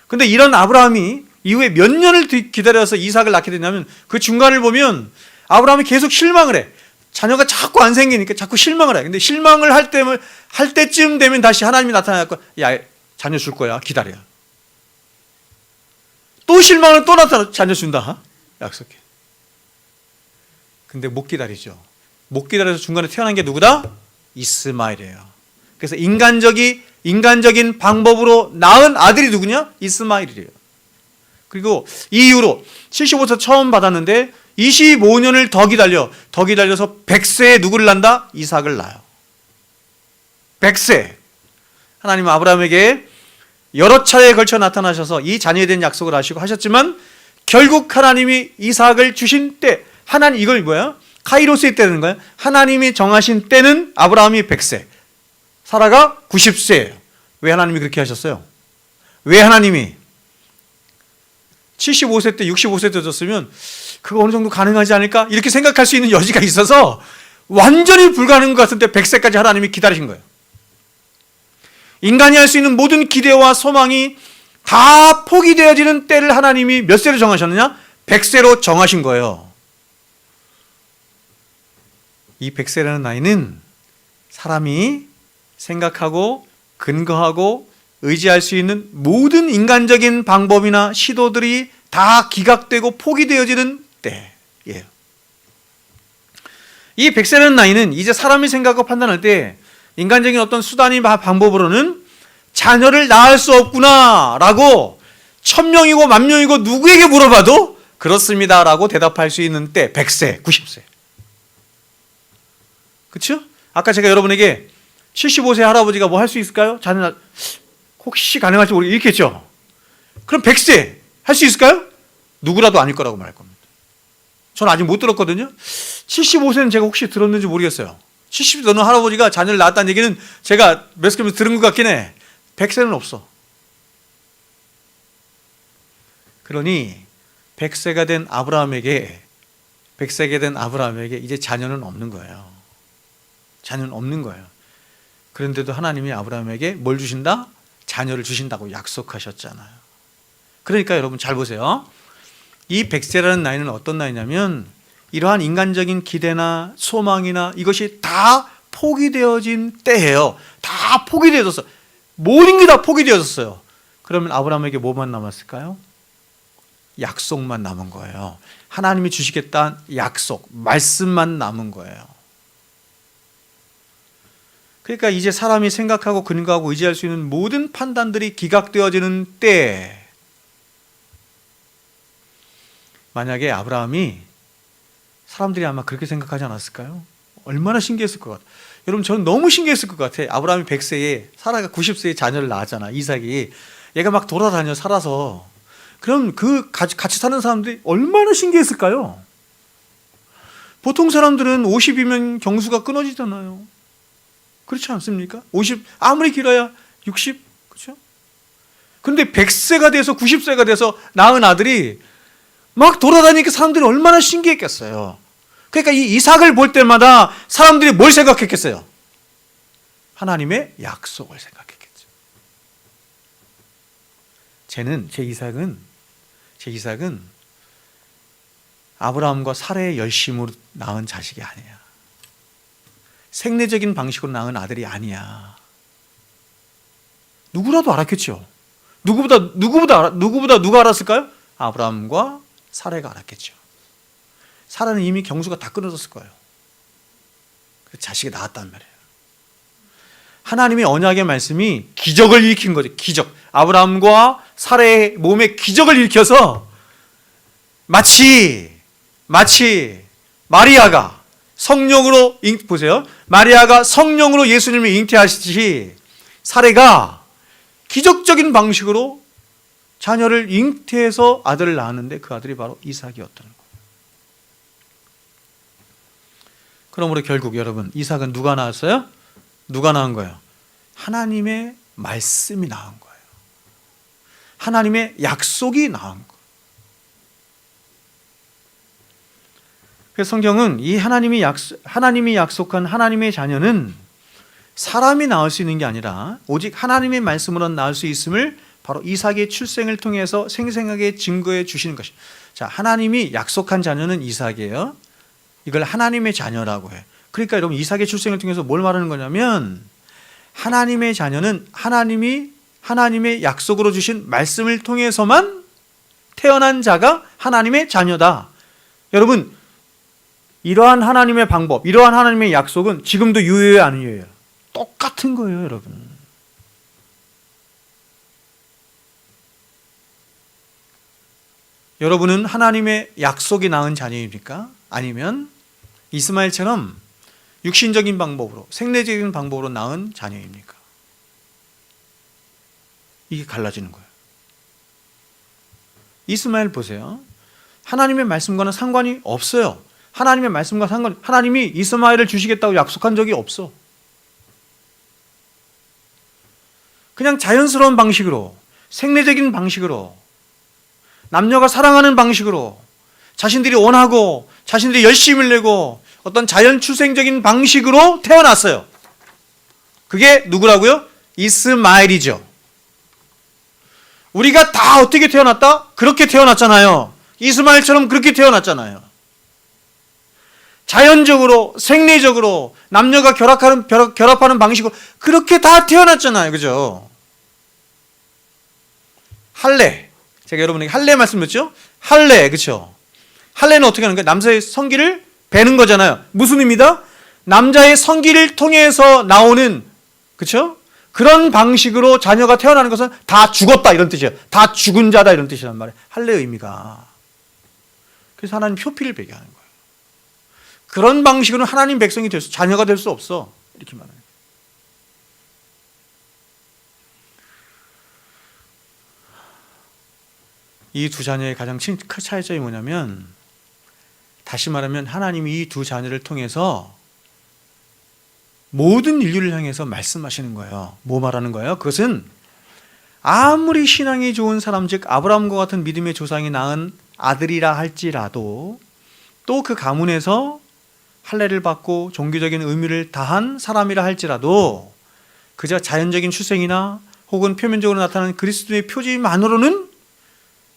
그런데 이런 아브라함이 이후에 몇 년을 기다려서 이삭을 낳게 되냐면 그 중간을 보면 아브라함이 계속 실망을 해. 자녀가 자꾸 안 생기니까 자꾸 실망을 해. 근데 실망을 할 때쯤 되면 다시 하나님이 나타나고 야, 자녀 줄 거야. 기다려. 또 실망을 또 나타나 자녀 준다. 약속해. 근데 못 기다리죠. 못 기다려서 중간에 태어난 게 누구다? 이스마엘이에요. 그래서 인간적인 방법으로 낳은 아들이 누구냐? 이스마엘이래요. 그리고 이 이후로 75세 처음 받았는데 25년을 더 기다려서 100세에 누구를 낳는다? 이삭을 낳아요. 100세. 하나님은 아브라함에게 여러 차례에 걸쳐 나타나셔서 이 자녀에 대한 약속을 하시고 하셨지만 결국 하나님이 이삭을 주신 때, 이걸 뭐야? 카이로스의 때는 거야. 하나님이 정하신 때는 아브라함이 100세, 사라가 90세예요. 왜 하나님이 그렇게 하셨어요? 왜 하나님이 75세 때 65세 때 줬으면 그거 어느 정도 가능하지 않을까? 이렇게 생각할 수 있는 여지가 있어서 완전히 불가능한 것 같은데 100세까지 하나님이 기다리신 거예요. 인간이 할 수 있는 모든 기대와 소망이 다 포기되어지는 때를 하나님이 몇 세로 정하셨느냐? 100세로 정하신 거예요. 이 100세라는 나이는 사람이 생각하고 근거하고 의지할 수 있는 모든 인간적인 방법이나 시도들이 다 기각되고 포기되어지는 때예요. 이 100세라는 나이는 이제 사람이 생각하고 판단할 때 인간적인 어떤 수단이나 방법으로는 자녀를 낳을 수 없구나 라고 1000명이고 10,000명이고 누구에게 물어봐도 그렇습니다 라고 대답할 수 있는 때 100세, 90세. 그렇죠? 아까 제가 여러분에게 75세 할아버지가 뭐 할 수 있을까요? 자녀 혹시 가능할지 이렇게 했죠? 그럼 100세 할 수 있을까요? 누구라도 아닐 거라고 말할 겁니다. 저는 아직 못 들었거든요. 75세는 제가 혹시 들었는지 모르겠어요. 70세 넘는 할아버지가 자녀를 낳았다는 얘기는 제가 몇 개면 들은 것 같긴 해. 100세는 없어. 그러니 100세가 된 아브라함에게 이제 자녀는 없는 거예요. 자녀는 없는 거예요. 그런데도 하나님이 아브라함에게 뭘 주신다? 자녀를 주신다고 약속하셨잖아요. 그러니까 여러분 잘 보세요. 이 100세라는 나이는 어떤 나이냐면 이러한 인간적인 기대나 소망이나 이것이 다 포기되어진 때예요. 다 포기되어졌어. 모든 게 다 포기되어졌어요. 그러면 아브라함에게 뭐만 남았을까요? 약속만 남은 거예요. 하나님이 주시겠다는 약속, 말씀만 남은 거예요. 그러니까 이제 사람이 생각하고 근거하고 의지할 수 있는 모든 판단들이 기각되어지는 때, 만약에 아브라함이, 사람들이 아마 그렇게 생각하지 않았을까요? 얼마나 신기했을 것 같아요. 여러분, 저는 너무 신기했을 것 같아요. 아브라함이 100세에 사라가 90세에 자녀를 낳았잖아. 이삭이. 얘가 막 돌아다녀 살아서. 그럼 그 같이 사는 사람들이 얼마나 신기했을까요? 보통 사람들은 50이면 경수가 끊어지잖아요. 그렇지 않습니까? 50 아무리 길어야 60, 그렇죠? 근데 100세가 돼서 90세가 돼서 낳은 아들이 막 돌아다니니까 사람들이 얼마나 신기했겠어요. 그러니까 이 이삭을 볼 때마다 사람들이 뭘 생각했겠어요? 하나님의 약속을 생각했겠죠. 제 이삭은 아브라함과 사라의 열심으로 낳은 자식이 아니야. 생리적인 방식으로 낳은 아들이 아니야. 누구라도 알았겠죠. 누구보다 누가 알았을까요? 아브라함과 사라가 알았겠죠. 사라는 이미 경수가 다 끊어졌을 거예요. 자식이 낳았단 말이에요. 하나님의 언약의 말씀이 기적을 일으킨 거죠. 기적. 아브라함과 사라의 몸에 기적을 일으켜서 마치 마리아가 성령으로 보세요. 마리아가 성령으로 예수님을 잉태하시듯이 사라가 기적적인 방식으로 자녀를 잉태해서 아들을 낳았는데 그 아들이 바로 이삭이었다는 거예요. 그러므로 결국 여러분, 이삭은 누가 낳았어요? 누가 낳은 거예요? 하나님의 말씀이 낳은 거예요. 하나님의 약속이 낳은 거예요. 그래서 성경은 이 하나님이 약속한 하나님의 자녀는 사람이 낳을 수 있는 게 아니라 오직 하나님의 말씀으로 낳을 수 있음을 바로 이삭의 출생을 통해서 생생하게 증거해 주시는 것입니다. 자, 하나님이 약속한 자녀는 이삭이에요. 이걸 하나님의 자녀라고 해요. 그러니까 여러분, 이삭의 출생을 통해서 뭘 말하는 거냐면 하나님의 자녀는 하나님의 약속으로 주신 말씀을 통해서만 태어난 자가 하나님의 자녀다. 여러분, 이러한 하나님의 방법, 이러한 하나님의 약속은 지금도 유효해요, 안 유효해요? 똑같은 거예요, 여러분. 여러분은 하나님의 약속이 낳은 자녀입니까? 아니면 이스마엘처럼 육신적인 방법으로, 생리적인 방법으로 낳은 자녀입니까? 이게 갈라지는 거예요. 이스마엘 보세요. 하나님의 말씀과는 상관이 없어요. 하나님의 말씀과 하나님이 이스마엘을 주시겠다고 약속한 적이 없어. 그냥 자연스러운 방식으로, 생리적인 방식으로 남녀가 사랑하는 방식으로 자신들이 원하고 자신들이 열심을 내고 어떤 자연 출생적인 방식으로 태어났어요. 그게 누구라고요? 이스마엘이죠. 우리가 다 어떻게 태어났다? 그렇게 태어났잖아요. 이스마엘처럼 그렇게 태어났잖아요. 자연적으로, 생리적으로 남녀가 결합하는 방식으로 그렇게 다 태어났잖아요. 그죠? 할례. 제가 여러분에게 할례 말씀드렸죠? 할례, 그렇죠? 할례는 어떻게 하는 거예요? 남자의 성기를 베는 거잖아요. 무슨 의미다? 남자의 성기를 통해서 나오는, 그렇죠? 그런 방식으로 자녀가 태어나는 것은 다 죽었다 이런 뜻이에요. 다 죽은 자다 이런 뜻이란 말이에요. 할례의 의미가. 그래서 하나님 표피를 베게 하는 거예요. 그런 방식으로는 하나님 백성이 될 수, 자녀가 될 수 없어. 이렇게 말하는 거예요. 이 두 자녀의 가장 큰 차이점이 뭐냐면, 다시 말하면 하나님이 이 두 자녀를 통해서 모든 인류를 향해서 말씀하시는 거예요. 뭐 말하는 거예요? 그것은 아무리 신앙이 좋은 사람, 즉 아브라함과 같은 믿음의 조상이 낳은 아들이라 할지라도 또 그 가문에서 할례를 받고 종교적인 의미를 다한 사람이라 할지라도 그저 자연적인 출생이나 혹은 표면적으로 나타나는 그리스도의 표지만으로는,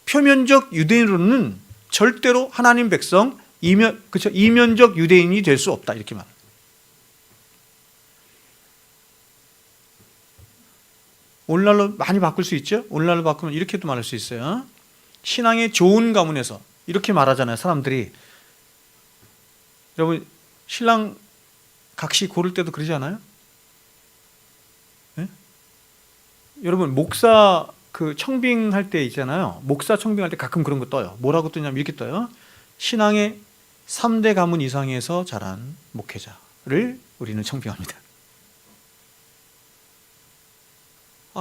표면적 유대인으로는 절대로 하나님 백성, 이면적 유대인이 될 수 없다. 이렇게 말합니다. 오늘날로 많이 바꿀 수 있죠? 오늘날로 바꾸면 이렇게도 말할 수 있어요. 신앙의 좋은 가문에서 이렇게 말하잖아요. 사람들이. 여러분 신랑 각시 고를 때도 그러지 않아요? 네? 여러분 목사 그 청빙할 때 있잖아요. 목사 청빙할 때 가끔 그런 거 떠요. 뭐라고 뜨냐면 이렇게 떠요. 신앙의 3대 가문 이상에서 자란 목회자를 우리는 청빙합니다.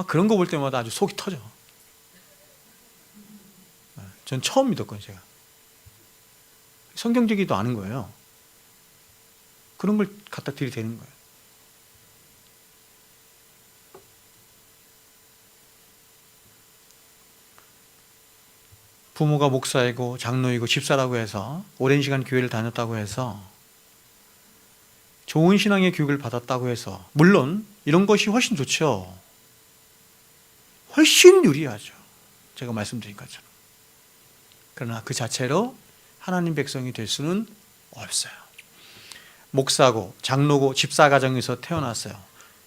그런 거 볼 때마다 아주 속이 터져. 전 처음 믿었거든요, 제가. 성경적이지도 않은 거예요. 그런 걸 갖다 들이대는 거예요. 부모가 목사이고 장로이고 집사라고 해서 오랜 시간 교회를 다녔다고 해서 좋은 신앙의 교육을 받았다고 해서, 물론 이런 것이 훨씬 좋죠. 훨씬 유리하죠. 제가 말씀드린 것처럼. 그러나 그 자체로 하나님 백성이 될 수는 없어요. 목사고 장로고 집사 가정에서 태어났어요.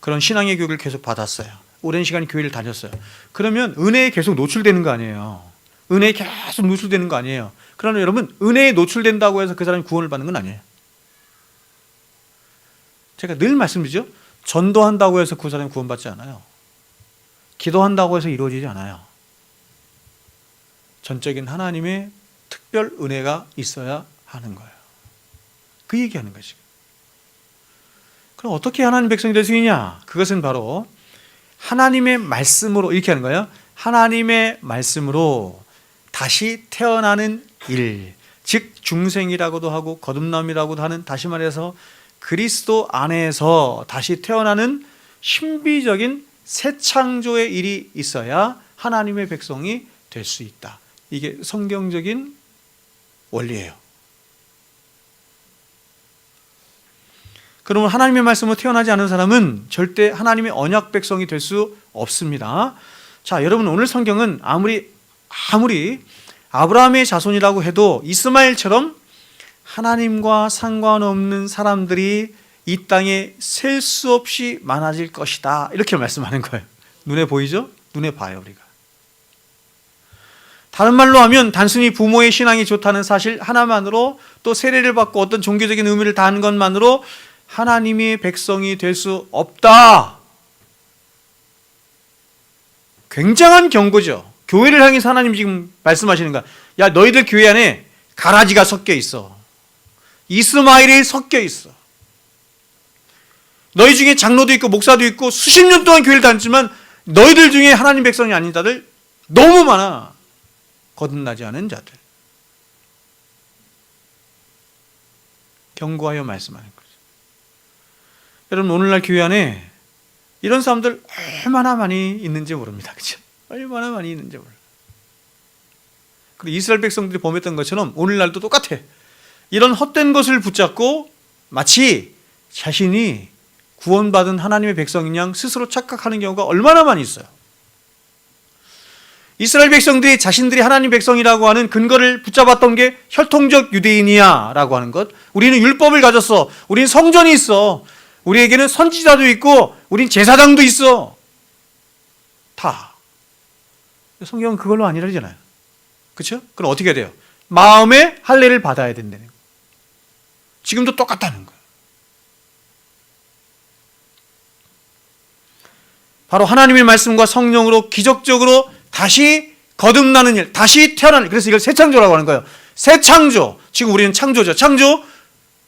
그런 신앙의 교육을 계속 받았어요. 오랜 시간 교회를 다녔어요. 그러면 은혜에 계속 노출되는 거 아니에요. 은혜에 계속 노출되는 거 아니에요. 그러나 여러분, 은혜에 노출된다고 해서 그 사람이 구원을 받는 건 아니에요. 제가 늘 말씀드리죠. 전도한다고 해서 그 사람이 구원받지 않아요. 기도한다고 해서 이루어지지 않아요. 전적인 하나님의 특별 은혜가 있어야 하는 거예요. 그 얘기하는 거지. 그럼 어떻게 하나님 백성이 될 수 있냐? 그것은 바로 하나님의 말씀으로, 이렇게 하는 거예요. 하나님의 말씀으로 다시 태어나는 일, 즉 중생이라고도 하고 거듭남이라고도 하는, 다시 말해서 그리스도 안에서 다시 태어나는 신비적인 새 창조의 일이 있어야 하나님의 백성이 될 수 있다. 이게 성경적인 원리예요. 그러면 하나님의 말씀으로 태어나지 않은 사람은 절대 하나님의 언약 백성이 될 수 없습니다. 자, 여러분, 오늘 성경은 아무리 아브라함의 자손이라고 해도 이스마엘처럼 하나님과 상관없는 사람들이 이 땅에 셀 수 없이 많아질 것이다. 이렇게 말씀하는 거예요. 눈에 보이죠? 눈에 봐요, 우리가. 다른 말로 하면 단순히 부모의 신앙이 좋다는 사실 하나만으로, 또 세례를 받고 어떤 종교적인 의미를 다하는 것만으로 하나님의 백성이 될 수 없다. 굉장한 경고죠. 교회를 향해서 하나님 지금 말씀하시는 거야. 야, 너희들 교회 안에 가라지가 섞여 있어. 이스마엘이 섞여 있어. 너희 중에 장로도 있고 목사도 있고 수십 년 동안 교회를 다녔지만 너희들 중에 하나님 백성이 아닌 자들 너무 많아. 거듭나지 않은 자들. 경고하여 말씀하는 거죠. 여러분, 오늘날 교회 안에 이런 사람들 얼마나 많이 있는지 모릅니다. 그렇죠? 얼마나 많이 있는지 몰라요. 그리고 이스라엘 백성들이 범했던 것처럼 오늘날도 똑같아. 이런 헛된 것을 붙잡고 마치 자신이 구원받은 하나님의 백성인 양 스스로 착각하는 경우가 얼마나 많이 있어요. 이스라엘 백성들이 자신들이 하나님 백성이라고 하는 근거를 붙잡았던 게 혈통적 유대인이야 라고 하는 것. 우리는 율법을 가졌어. 우리는 성전이 있어. 우리에게는 선지자도 있고 우린 제사장도 있어. 다. 성경은 그걸로 아니라잖아요. 그렇죠? 그럼 어떻게 돼요? 마음의 할례를 받아야 된다는 거예요. 지금도 똑같다는 거예요. 바로 하나님의 말씀과 성령으로 기적적으로 다시 거듭나는 일, 다시 태어나는 일. 그래서 이걸 새 창조라고 하는 거예요. 새 창조. 지금 우리는 창조죠. 창조.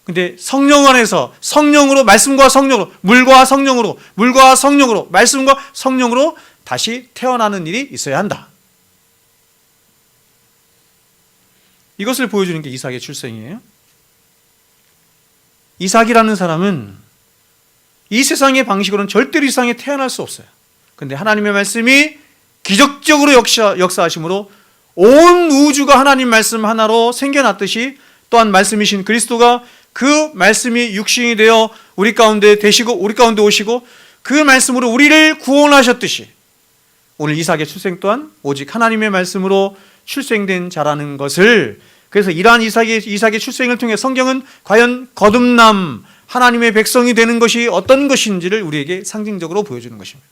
근데 성령 안에서 성령으로, 말씀과 성령으로, 물과 성령으로, 물과 성령으로, 말씀과 성령으로 다시 태어나는 일이 있어야 한다. 이것을 보여주는 게 이삭의 출생이에요. 이삭이라는 사람은 이 세상의 방식으로는 절대로 이 세상에 태어날 수 없어요. 그런데 하나님의 말씀이 기적적으로 역사하심으로 온 우주가 하나님 말씀 하나로 생겨났듯이, 또한 말씀이신 그리스도가 그 말씀이 육신이 되어 우리 가운데 되시고 우리 가운데 오시고 그 말씀으로 우리를 구원하셨듯이, 오늘 이삭의 출생 또한 오직 하나님의 말씀으로 출생된 자라는 것을, 그래서 이러한 이삭의 출생을 통해 성경은 과연 거듭남, 하나님의 백성이 되는 것이 어떤 것인지를 우리에게 상징적으로 보여주는 것입니다.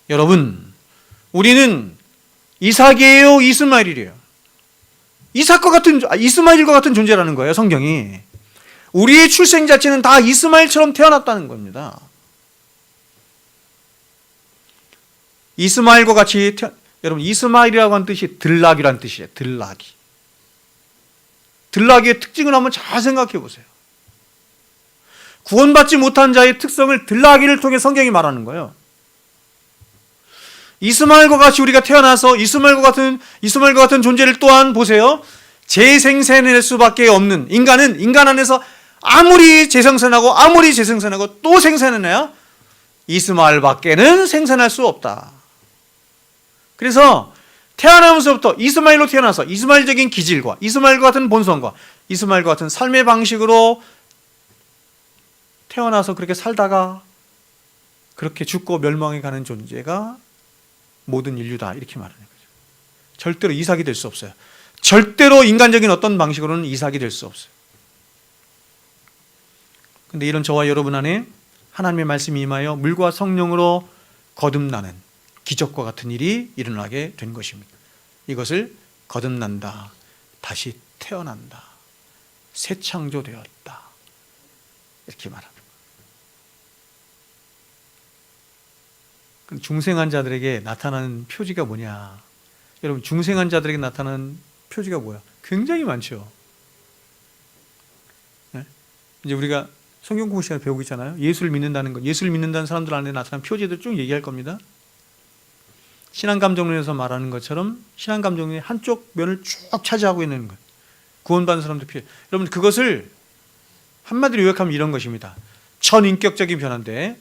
여러분, 우리는 이삭이에요, 이스마엘이에요? 이스마엘과 같은 존재라는 거예요, 성경이. 우리의 출생 자체는 다 이스마엘처럼 태어났다는 겁니다. 이스마엘과 같이 여러분, 이스마엘이라고 하는 뜻이 들락이라는 뜻이에요. 들락이의 특징을 한번 잘 생각해 보세요. 구원받지 못한 자의 특성을 들락이를 통해 성경이 말하는 거예요. 이스마엘과 같이 우리가 태어나서 이스마엘과 같은 존재를 또한 보세요. 재생산할 수밖에 없는 인간은 인간 안에서 아무리 재생산하고 또 생산해내야 이스마엘밖에는 생산할 수 없다. 그래서 태어나면서부터 이스마엘로 태어나서 이스마엘적인 기질과 이스마엘과 같은 본성과 이스마엘과 같은 삶의 방식으로 태어나서 그렇게 살다가 그렇게 죽고 멸망해 가는 존재가 모든 인류다, 이렇게 말하는 거죠. 절대로 이삭이 될 수 없어요. 절대로 인간적인 어떤 방식으로는 이삭이 될 수 없어요. 그런데 이런 저와 여러분 안에 하나님의 말씀이 임하여 물과 성령으로 거듭나는 기적과 같은 일이 일어나게 된 것입니다. 이것을 거듭난다, 다시 태어난다, 새 창조되었다, 이렇게 말합니다. 중생한 자들에게 나타나는 표지가 뭐냐? 여러분, 중생한 자들에게 나타나는 표지가 뭐야? 굉장히 많죠. 네? 이제 우리가 성경 공부 시간에 배우고 있잖아요. 예수를 믿는다는 것, 예수를 믿는다는 사람들 안에 나타나는 표지들 쭉 얘기할 겁니다. 신앙감정론에서 말하는 것처럼 신앙감정론의 한쪽 면을 쭉 차지하고 있는 것, 구원받은 사람들 표지. 여러분, 그것을 한마디로 요약하면 이런 것입니다. 전인격적인 변화인데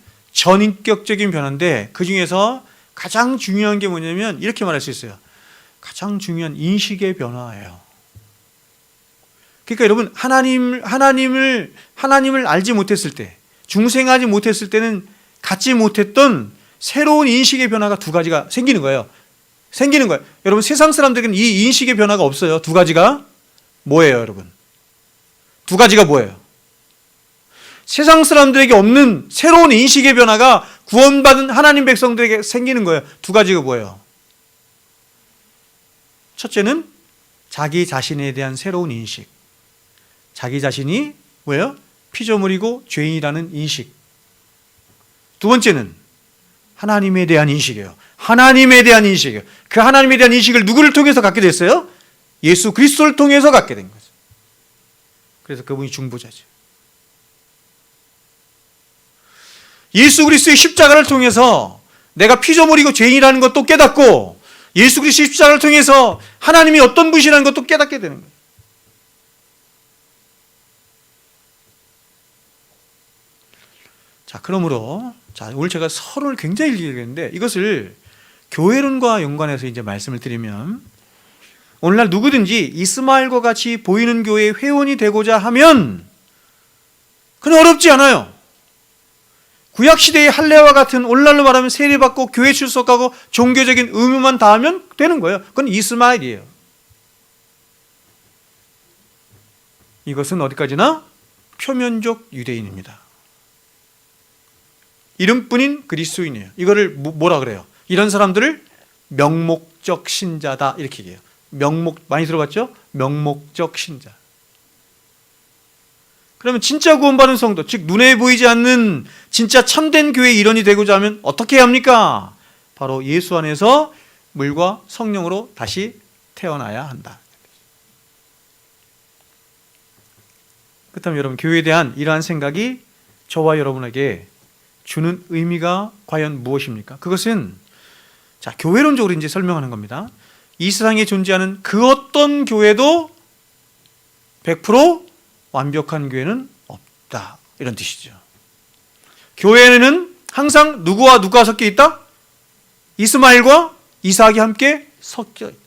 그 중에서 가장 중요한 게 뭐냐면 이렇게 말할 수 있어요. 가장 중요한 인식의 변화예요. 그러니까 여러분, 하나님을 알지 못했을 때, 중생하지 못했을 때는 갖지 못했던 새로운 인식의 변화가 두 가지가 생기는 거예요. 여러분, 세상 사람들에게는 이 인식의 변화가 없어요. 두 가지가 뭐예요, 여러분? 두 가지가 뭐예요? 세상 사람들에게 없는 새로운 인식의 변화가 구원받은 하나님 백성들에게 생기는 거예요. 두 가지가 뭐예요? 첫째는 자기 자신에 대한 새로운 인식. 자기 자신이 뭐예요? 피조물이고 죄인이라는 인식. 두 번째는 하나님에 대한 인식이에요. 하나님에 대한 인식이에요. 그 하나님에 대한 인식을 누구를 통해서 갖게 됐어요? 예수 그리스도를 통해서 갖게 된 거죠. 그래서 그분이 중보자죠. 예수 그리스도의 십자가를 통해서 내가 피조물이고 죄인이라는 것도 깨닫고, 예수 그리스도의 십자가를 통해서 하나님이 어떤 분이라는 것도 깨닫게 되는 거예요. 자, 그러므로 오늘 제가 서론을 굉장히 길게 했는데 이것을 교회론과 연관해서 이제 말씀을 드리면, 오늘날 누구든지 이스마엘과 같이 보이는 교회의 회원이 되고자 하면 그건 어렵지 않아요. 구약시대의 할례와 같은 오늘날로 말하면 세례받고 교회 출석하고 종교적인 의무만 다하면 되는 거예요. 그건 이스마엘이에요. 이것은 어디까지나 표면적 유대인입니다. 이름뿐인 그리스도인이에요. 이거를 뭐라 그래요? 이런 사람들을 명목적 신자다 이렇게 얘기해요. 많이 들어봤죠? 명목적 신자. 그러면 진짜 구원받은 성도, 즉 눈에 보이지 않는 진짜 참된 교회의 일원이 되고자 하면 어떻게 해야 합니까? 바로 예수 안에서 물과 성령으로 다시 태어나야 한다. 그렇다면 여러분, 교회에 대한 이러한 생각이 저와 여러분에게 주는 의미가 과연 무엇입니까? 그것은 교회론적으로 이제 설명하는 겁니다. 이 세상에 존재하는 그 어떤 교회도 100% 완벽한 교회는 없다, 이런 뜻이죠. 교회는 항상 누구와 누가 섞여 있다? 이스마엘과 이삭이 함께 섞여 있다.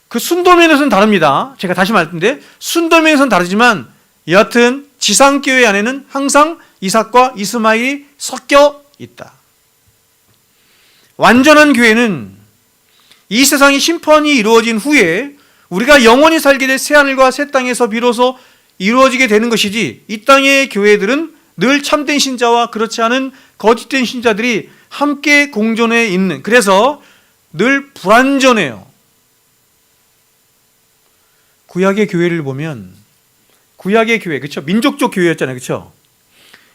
그 순도면에서는 다릅니다. 제가 다시 말씀드린데 순도면에서는 다르지만 여하튼 지상교회 안에는 항상 이삭과 이스마엘이 섞여 있다. 완전한 교회는 이 세상의 심판이 이루어진 후에 우리가 영원히 살게 될 새하늘과 새 땅에서 비로소 이루어지게 되는 것이지, 이 땅의 교회들은 늘 참된 신자와 그렇지 않은 거짓된 신자들이 함께 공존해 있는, 그래서 늘 불완전해요. 구약의 교회를 보면, 구약의 교회, 그렇죠? 민족적 교회였잖아요, 그렇죠?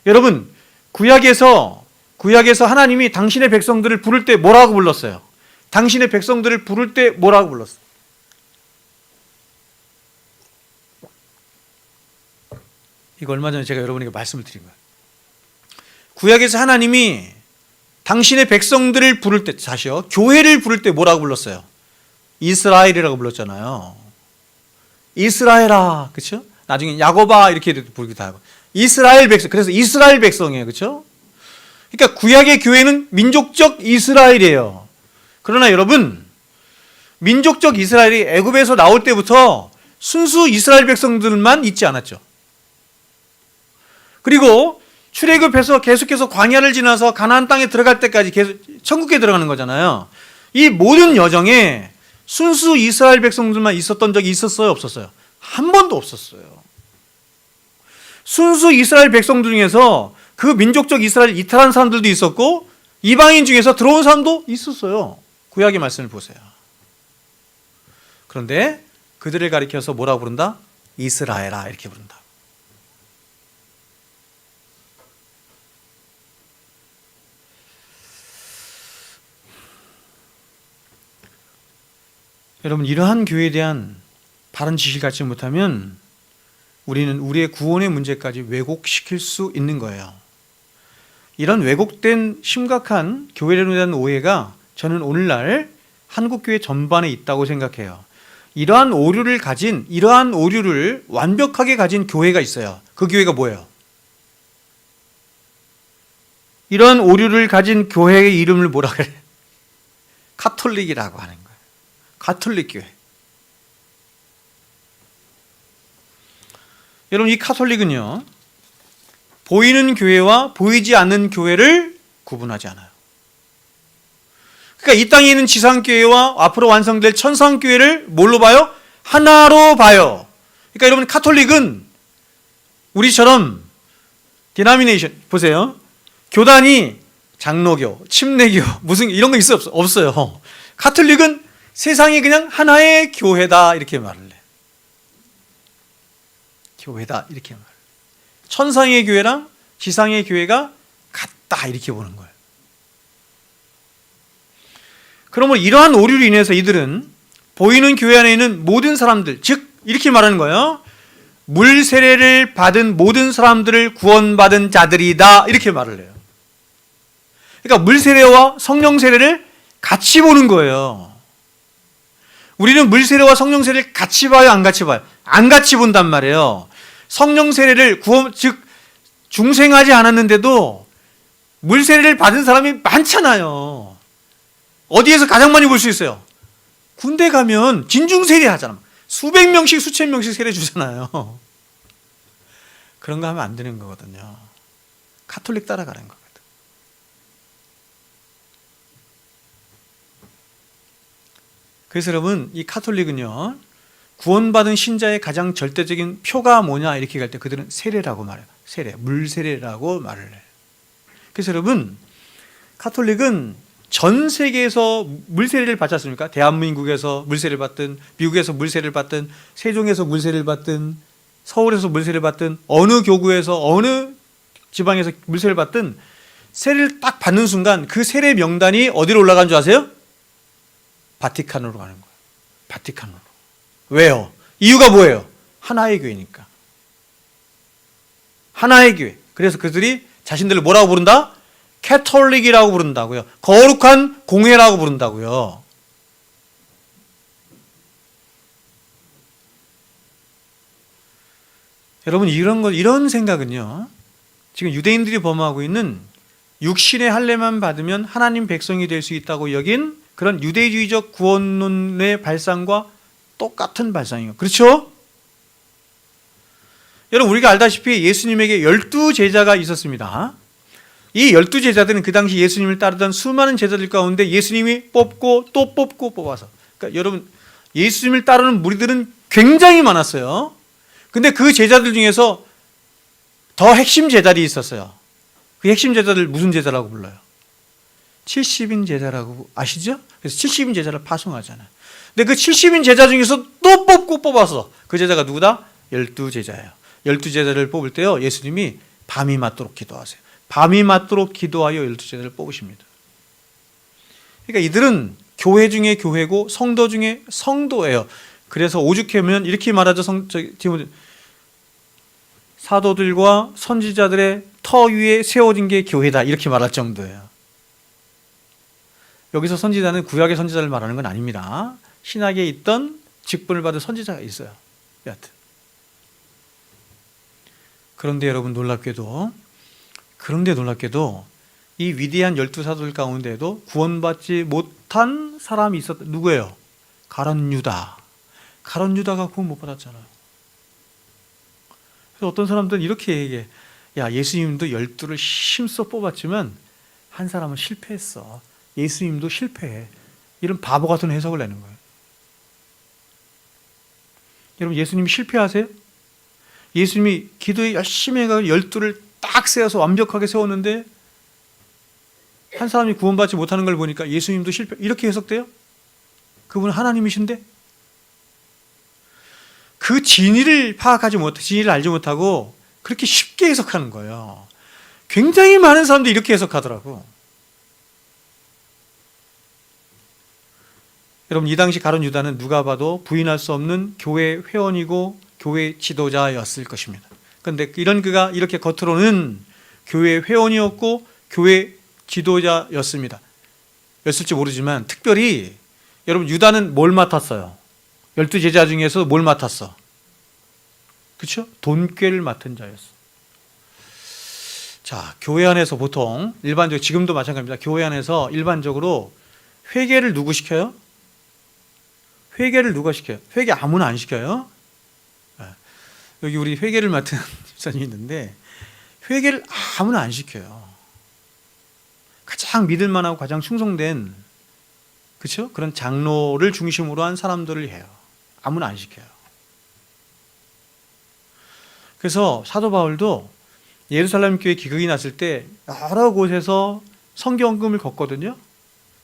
여러분, 구약에서 하나님이 당신의 백성들을 부를 때 뭐라고 불렀어요? 당신의 백성들을 부를 때 뭐라고 불렀어요? 이거 얼마 전에 제가 여러분에게 말씀을 드린 거예요. 구약에서 하나님이 당신의 백성들을 부를 때, 다시요, 교회를 부를 때 뭐라고 불렀어요? 이스라엘이라고 불렀잖아요. 이스라엘아, 그렇죠? 나중에 야곱아 이렇게 부르기도 하고, 이스라엘 백성, 그래서 이스라엘 백성이에요, 그렇죠? 그러니까 구약의 교회는 민족적 이스라엘이에요. 그러나 여러분, 민족적 이스라엘이 애굽에서 나올 때부터 순수 이스라엘 백성들만 있지 않았죠. 그리고 출애굽해서 계속해서 광야를 지나서 가나안 땅에 들어갈 때까지 계속 천국에 들어가는 거잖아요. 이 모든 여정에 순수 이스라엘 백성들만 있었던 적이 있었어요, 없었어요? 한 번도 없었어요. 순수 이스라엘 백성들 중에서 그 민족적 이스라엘 이탈한 사람들도 있었고 이방인 중에서 들어온 사람도 있었어요. 구약의 말씀을 보세요. 그런데 그들을 가리켜서 뭐라고 부른다? 이스라엘아, 이렇게 부른다. 여러분, 이러한 교회에 대한 바른 지식을 갖지 못하면 우리는 우리의 구원의 문제까지 왜곡시킬 수 있는 거예요. 이런 왜곡된 심각한 교회론에 대한 오해가 저는 오늘날 한국교회 전반에 있다고 생각해요. 이러한 오류를 완벽하게 가진 교회가 있어요. 그 교회가 뭐예요? 이러한 오류를 가진 교회의 이름을 뭐라 그래? 카톨릭이라고 하는 거예요. 가톨릭 교회. 여러분, 이 카톨릭은요, 보이는 교회와 보이지 않는 교회를 구분하지 않아요. 그러니까 이 땅에 있는 지상교회와 앞으로 완성될 천상교회를 뭘로 봐요? 하나로 봐요. 그러니까 여러분, 카톨릭은 우리처럼 디나미네이션, 보세요. 교단이 장로교, 침례교, 무슨 이런 거 있어요? 없어요. 카톨릭은 세상이 그냥 하나의 교회다, 이렇게 말을 해. 교회다, 이렇게 말을 해. 천상의 교회랑 지상의 교회가 같다, 이렇게 보는 거예요. 그러면 이러한 오류로 인해서 이들은 보이는 교회 안에 있는 모든 사람들, 즉 이렇게 말하는 거예요. 물 세례를 받은 모든 사람들을 구원받은 자들이다, 이렇게 말을 해요. 그러니까 물 세례와 성령 세례를 같이 보는 거예요. 우리는 물 세례와 성령 세례를 같이 봐요, 안 같이 봐요? 안 같이 본단 말이에요. 성령 세례를 즉 중생하지 않았는데도 물 세례를 받은 사람이 많잖아요. 어디에서 가장 많이 볼 수 있어요? 군대 가면 진중세례 하잖아. 수백 명씩 수천 명씩 세례 주잖아요. 그런 거 하면 안 되는 거거든요. 가톨릭 따라가는 거거든. 그래서 여러분, 이 가톨릭은요, 구원받은 신자의 가장 절대적인 표가 뭐냐 이렇게 갈 때 그들은 세례라고 말해요. 세례, 물세례라고 말을 해요. 그래서 여러분, 가톨릭은 전 세계에서 물세례를 받지 않습니까? 대한민국에서 물세례를 받든, 미국에서 물세례를 받든, 세종에서 물세례를 받든, 서울에서 물세례를 받든, 어느 교구에서 어느 지방에서 물세례를 받든, 세례를 딱 받는 순간 그 세례 명단이 어디로 올라간 줄 아세요? 바티칸으로 가는 거예요. 바티칸으로. 왜요? 이유가 뭐예요? 하나의 교회니까. 하나의 교회. 그래서 그들이 자신들을 뭐라고 부른다? 캐톨릭이라고 부른다고요. 거룩한 공회라고 부른다고요. 여러분, 이런 생각은요, 지금 유대인들이 범하고 있는 육신의 할례만 받으면 하나님 백성이 될 수 있다고 여긴 그런 유대주의적 구원론의 발상과 똑같은 발상이에요. 그렇죠? 여러분, 우리가 알다시피 예수님에게 12제자가 있었습니다. 이 12제자들은 그 당시 예수님을 따르던 수많은 제자들 가운데 예수님이 뽑고 또 뽑고 뽑아서, 그러니까 여러분, 예수님을 따르는 무리들은 굉장히 많았어요. 근데 그 제자들 중에서 더 핵심 제자들이 있었어요. 그 핵심 제자들 무슨 제자라고 불러요? 70인 제자라고 아시죠? 그래서 70인 제자를 파송하잖아요. 근데 그 70인 제자 중에서 또 뽑고 뽑아서 그 제자가 누구다? 12제자예요. 12제자를 뽑을 때요, 예수님이 밤이 맞도록 기도하세요. 밤이 맞도록 기도하여 12제자를 뽑으십니다. 그러니까 이들은 교회 중에 교회고 성도 중에 성도예요. 그래서 오죽하면 이렇게 말하죠. 사도들과 선지자들의 터 위에 세워진 게 교회다, 이렇게 말할 정도예요. 여기서 선지자는 구약의 선지자를 말하는 건 아닙니다. 신약에 있던 직분을 받은 선지자가 있어요. 여하튼. 그런데 여러분, 놀랍게도 이 위대한 12사도들 가운데도 구원받지 못한 사람이 있었다. 누구예요? 가룟 유다. 가룟 유다가 구원 못 받았잖아요. 그래서 어떤 사람들은 이렇게 얘기해. 야, 예수님도 12를 힘써 뽑았지만 한 사람은 실패했어. 예수님도 실패해. 이런 바보 같은 해석을 내는 거예요. 여러분, 예수님이 실패하세요? 예수님이 기도에 열심히 해서 12를 딱 세워서 완벽하게 세웠는데 한 사람이 구원받지 못하는 걸 보니까 예수님도 실패, 이렇게 해석돼요? 그분은 하나님이신데? 그 진리를 진리를 알지 못하고 그렇게 쉽게 해석하는 거예요. 굉장히 많은 사람들이 이렇게 해석하더라고. 여러분, 이 당시 가룟 유다는 누가 봐도 부인할 수 없는 교회 회원이고 교회 지도자였을 것입니다. 그런데 이런 그가 이렇게 겉으로는 교회 회원이었고 교회 지도자였습니다. 였을지 모르지만 특별히 여러분, 유다는 뭘 맡았어요? 12제자 중에서 뭘 맡았어? 그렇죠? 돈꾀를 맡은 자였어. 자, 교회 안에서 보통 일반적으로, 지금도 마찬가지입니다. 교회 안에서 일반적으로 회개를 누구 시켜요? 회개를 누가 시켜요? 회개 아무나 안 시켜요. 여기 우리 회개를 맡은 집사님이 있는데 회개를 아무나 안 시켜요. 가장 믿을만하고 가장 충성된, 그렇죠? 그런 장로를 중심으로 한 사람들을 해요. 아무나 안 시켜요. 그래서 사도 바울도 예루살렘 교회 기극이 났을 때 여러 곳에서 성경금을 걷거든요.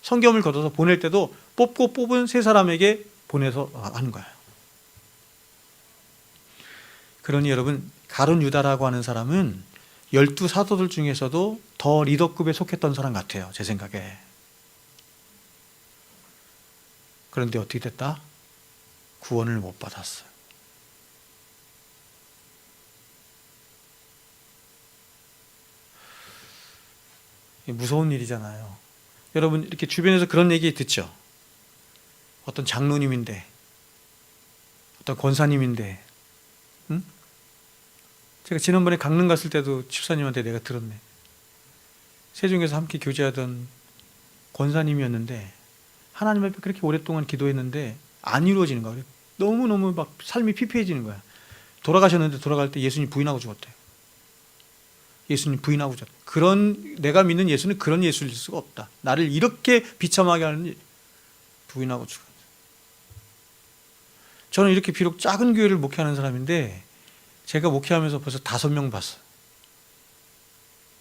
성경을 걷어서 보낼 때도 뽑고 뽑은 세 사람에게 보내서 하는 거예요. 그러니 여러분, 가룟 유다라고 하는 사람은 12사도들 중에서도 더 리더급에 속했던 사람 같아요, 제 생각에. 그런데 어떻게 됐다? 구원을 못 받았어요. 무서운 일이잖아요. 여러분, 이렇게 주변에서 그런 얘기 듣죠? 어떤 장로님인데, 어떤 권사님인데, 응? 제가 지난번에 강릉 갔을 때도 집사님한테 내가 들었네. 세종에서 함께 교제하던 권사님이었는데 하나님 앞에 그렇게 오랫동안 기도했는데 안 이루어지는 거야. 너무너무 막 삶이 피폐해지는 거야. 돌아가셨는데 돌아갈 때 예수님 부인하고 죽었대요. 예수님 부인하고 죽었대. 내가 믿는 예수는 그런 예수일 수가 없다. 나를 이렇게 비참하게 하는 부인하고 죽었대. 저는 이렇게 비록 작은 교회를 목회하는 사람인데 제가 목회하면서 벌써 5명 봤어요.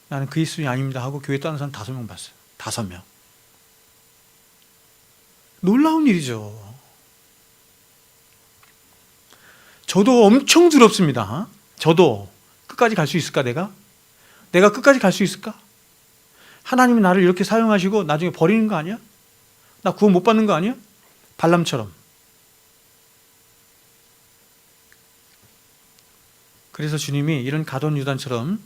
나는 그 예수님이 아닙니다 하고 교회 떠나는 사람 5명 봤어요. 5명. 놀라운 일이죠. 저도 엄청 두렵습니다. 저도 끝까지 갈 수 있을까 내가? 내가 끝까지 갈 수 있을까? 하나님이 나를 이렇게 사용하시고 나중에 버리는 거 아니야? 나 구원 못 받는 거 아니야? 발람처럼. 그래서 주님이 이런 가룟 유다처럼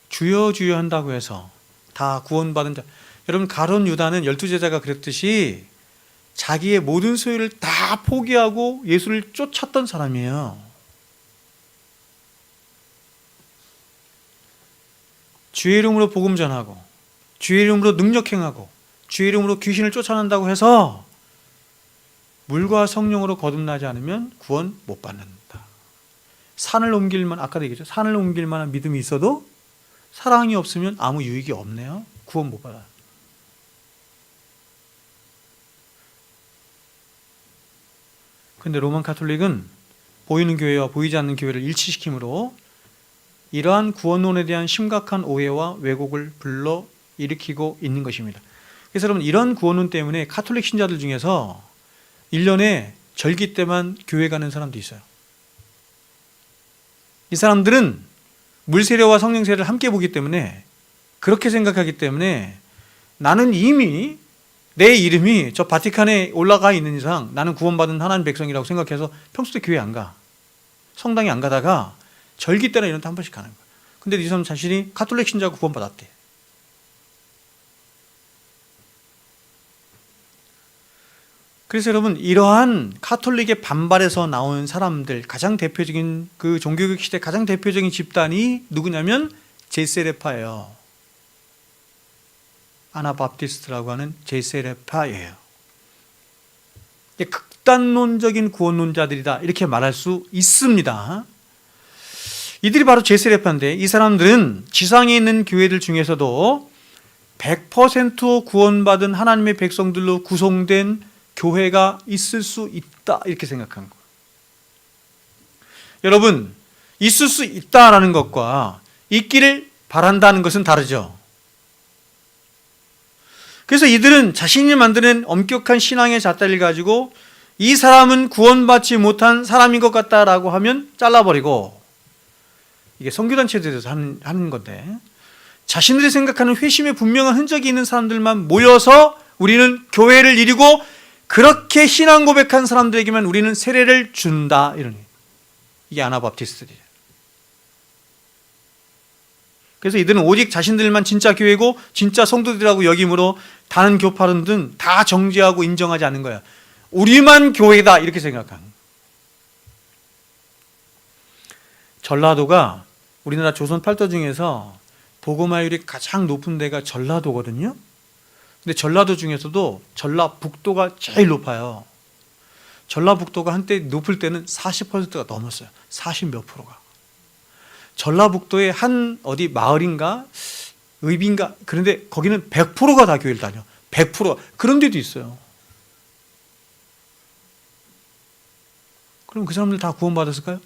주여 주여 한다고 해서 다 구원받은 자. 여러분, 가룟 유다는 12제자가 그랬듯이 자기의 모든 소유를 다 포기하고 예수를 쫓았던 사람이에요. 주의 이름으로 복음 전하고 주의 이름으로 능력 행하고 주의 이름으로 귀신을 쫓아낸다고 해서 물과 성령으로 거듭나지 않으면 구원 못 받는다. 산을 옮길만, 아까도 얘기했죠. 산을 옮길 만한 믿음이 있어도 사랑이 없으면 아무 유익이 없네요. 구원 못 받아요. 근데 로만 가톨릭은 보이는 교회와 보이지 않는 교회를 일치시키므로 이러한 구원론에 대한 심각한 오해와 왜곡을 불러 일으키고 있는 것입니다. 그래서 여러분, 이런 구원론 때문에 가톨릭 신자들 중에서 1년에 절기 때만 교회 가는 사람도 있어요. 이 사람들은 물세례와 성령세례를 함께 보기 때문에, 그렇게 생각하기 때문에 나는 이미 내 이름이 저 바티칸에 올라가 있는 이상 나는 구원받은 하나님 백성이라고 생각해서 평소 때 교회 안 가. 성당에 안 가다가 절기 때나 이런 데 한 번씩 가는 거야. 근데 이 사람 자신이 가톨릭 신자고 구원받았대. 그래서 여러분, 이러한 가톨릭의 반발에서 나온 사람들, 가장 대표적인 그 종교개혁 시대 가장 대표적인 집단이 누구냐면 제세례파예요. 아나바프티스트라고 하는 제세례파예요. 극단론적인 구원론자들이다, 이렇게 말할 수 있습니다. 이들이 바로 제세례파인데, 이 사람들은 지상에 있는 교회들 중에서도 100% 구원받은 하나님의 백성들로 구성된 교회가 있을 수 있다, 이렇게 생각한 거예요. 여러분, 있을 수 있다라는 것과 있기를 바란다는 것은 다르죠. 그래서 이들은 자신이 만드는 엄격한 신앙의 잣대를 가지고 이 사람은 구원받지 못한 사람인 것 같다라고 하면 잘라버리고, 이게 선교단체들에서 하는 건데, 자신들이 생각하는 회심의 분명한 흔적이 있는 사람들만 모여서 우리는 교회를 이루고 그렇게 신앙 고백한 사람들에게만 우리는 세례를 준다, 이러니 이게 아나바프티스트들이에요. 그래서 이들은 오직 자신들만 진짜 교회고 진짜 성도들이라고 여김으로 다른 교파들은 다 정죄하고 인정하지 않는 거야. 우리만 교회다, 이렇게 생각하는 거야. 전라도가 우리나라 조선 8도 중에서 복음화율이 가장 높은 데가 전라도거든요. 근데 전라도 중에서도 전라북도가 제일 높아요. 전라북도가 한때 높을 때는 40%가 넘었어요. 40 몇 프로가. 전라북도의 한 어디 마을인가 읍인가, 그런데 거기는 100%가 다 교회를 다녀. 100%. 그런 데도 있어요. 그럼 그 사람들 다 구원받았을까요?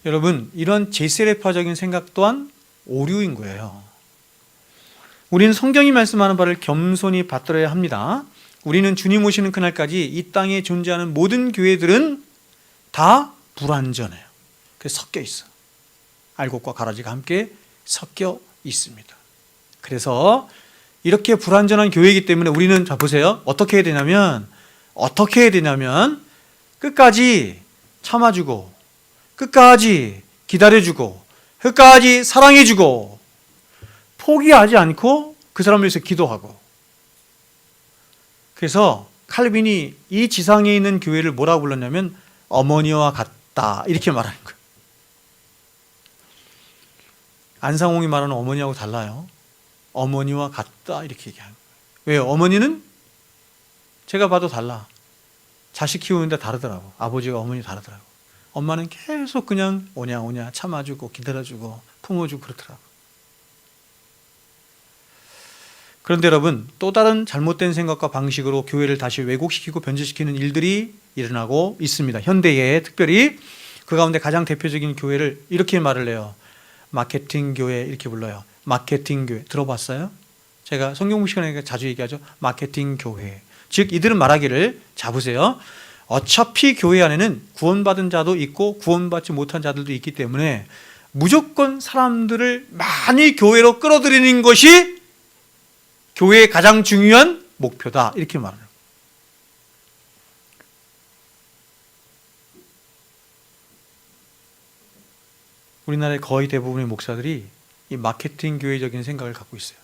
여러분, 이런 제세례파적인 생각 또한 오류인 거예요. 우리는 성경이 말씀하는 바를 겸손히 받들어야 합니다. 우리는 주님 오시는 그날까지 이 땅에 존재하는 모든 교회들은 다 불완전해요. 그래서 섞여 있어. 알곡과 가라지가 함께 섞여 있습니다. 그래서 이렇게 불완전한 교회이기 때문에 우리는, 자 보세요, 어떻게 해야 되냐면 끝까지 참아주고, 끝까지 기다려주고, 끝까지 사랑해주고, 포기하지 않고 그 사람을 위해서 기도하고. 그래서 칼빈이 이 지상에 있는 교회를 뭐라고 불렀냐면 어머니와 같다, 이렇게 말하는 거예요. 안상홍이 말하는 어머니하고 달라요. 어머니와 같다 이렇게 얘기하는 거예요. 왜요? 어머니는 제가 봐도 달라. 자식 키우는데 다르더라고. 아버지가 어머니 다르더라고. 엄마는 계속 그냥 오냐 오냐 참아주고 기다려주고 품어주고 그렇더라고. 그런데 여러분, 또 다른 잘못된 생각과 방식으로 교회를 다시 왜곡시키고 변질시키는 일들이 일어나고 있습니다. 현대에 특별히 그 가운데 가장 대표적인 교회를 이렇게 말을 해요. 마케팅 교회 이렇게 불러요. 마케팅 교회 들어봤어요? 제가 성경국 시간에 자주 얘기하죠. 마케팅 교회. 즉 이들은 말하기를, 잡으세요, 어차피 교회 안에는 구원받은 자도 있고 구원받지 못한 자들도 있기 때문에 무조건 사람들을 많이 교회로 끌어들이는 것이 교회의 가장 중요한 목표다 이렇게 말해요. 우리나라의 거의 대부분의 목사들이 이 마케팅 교회적인 생각을 갖고 있어요.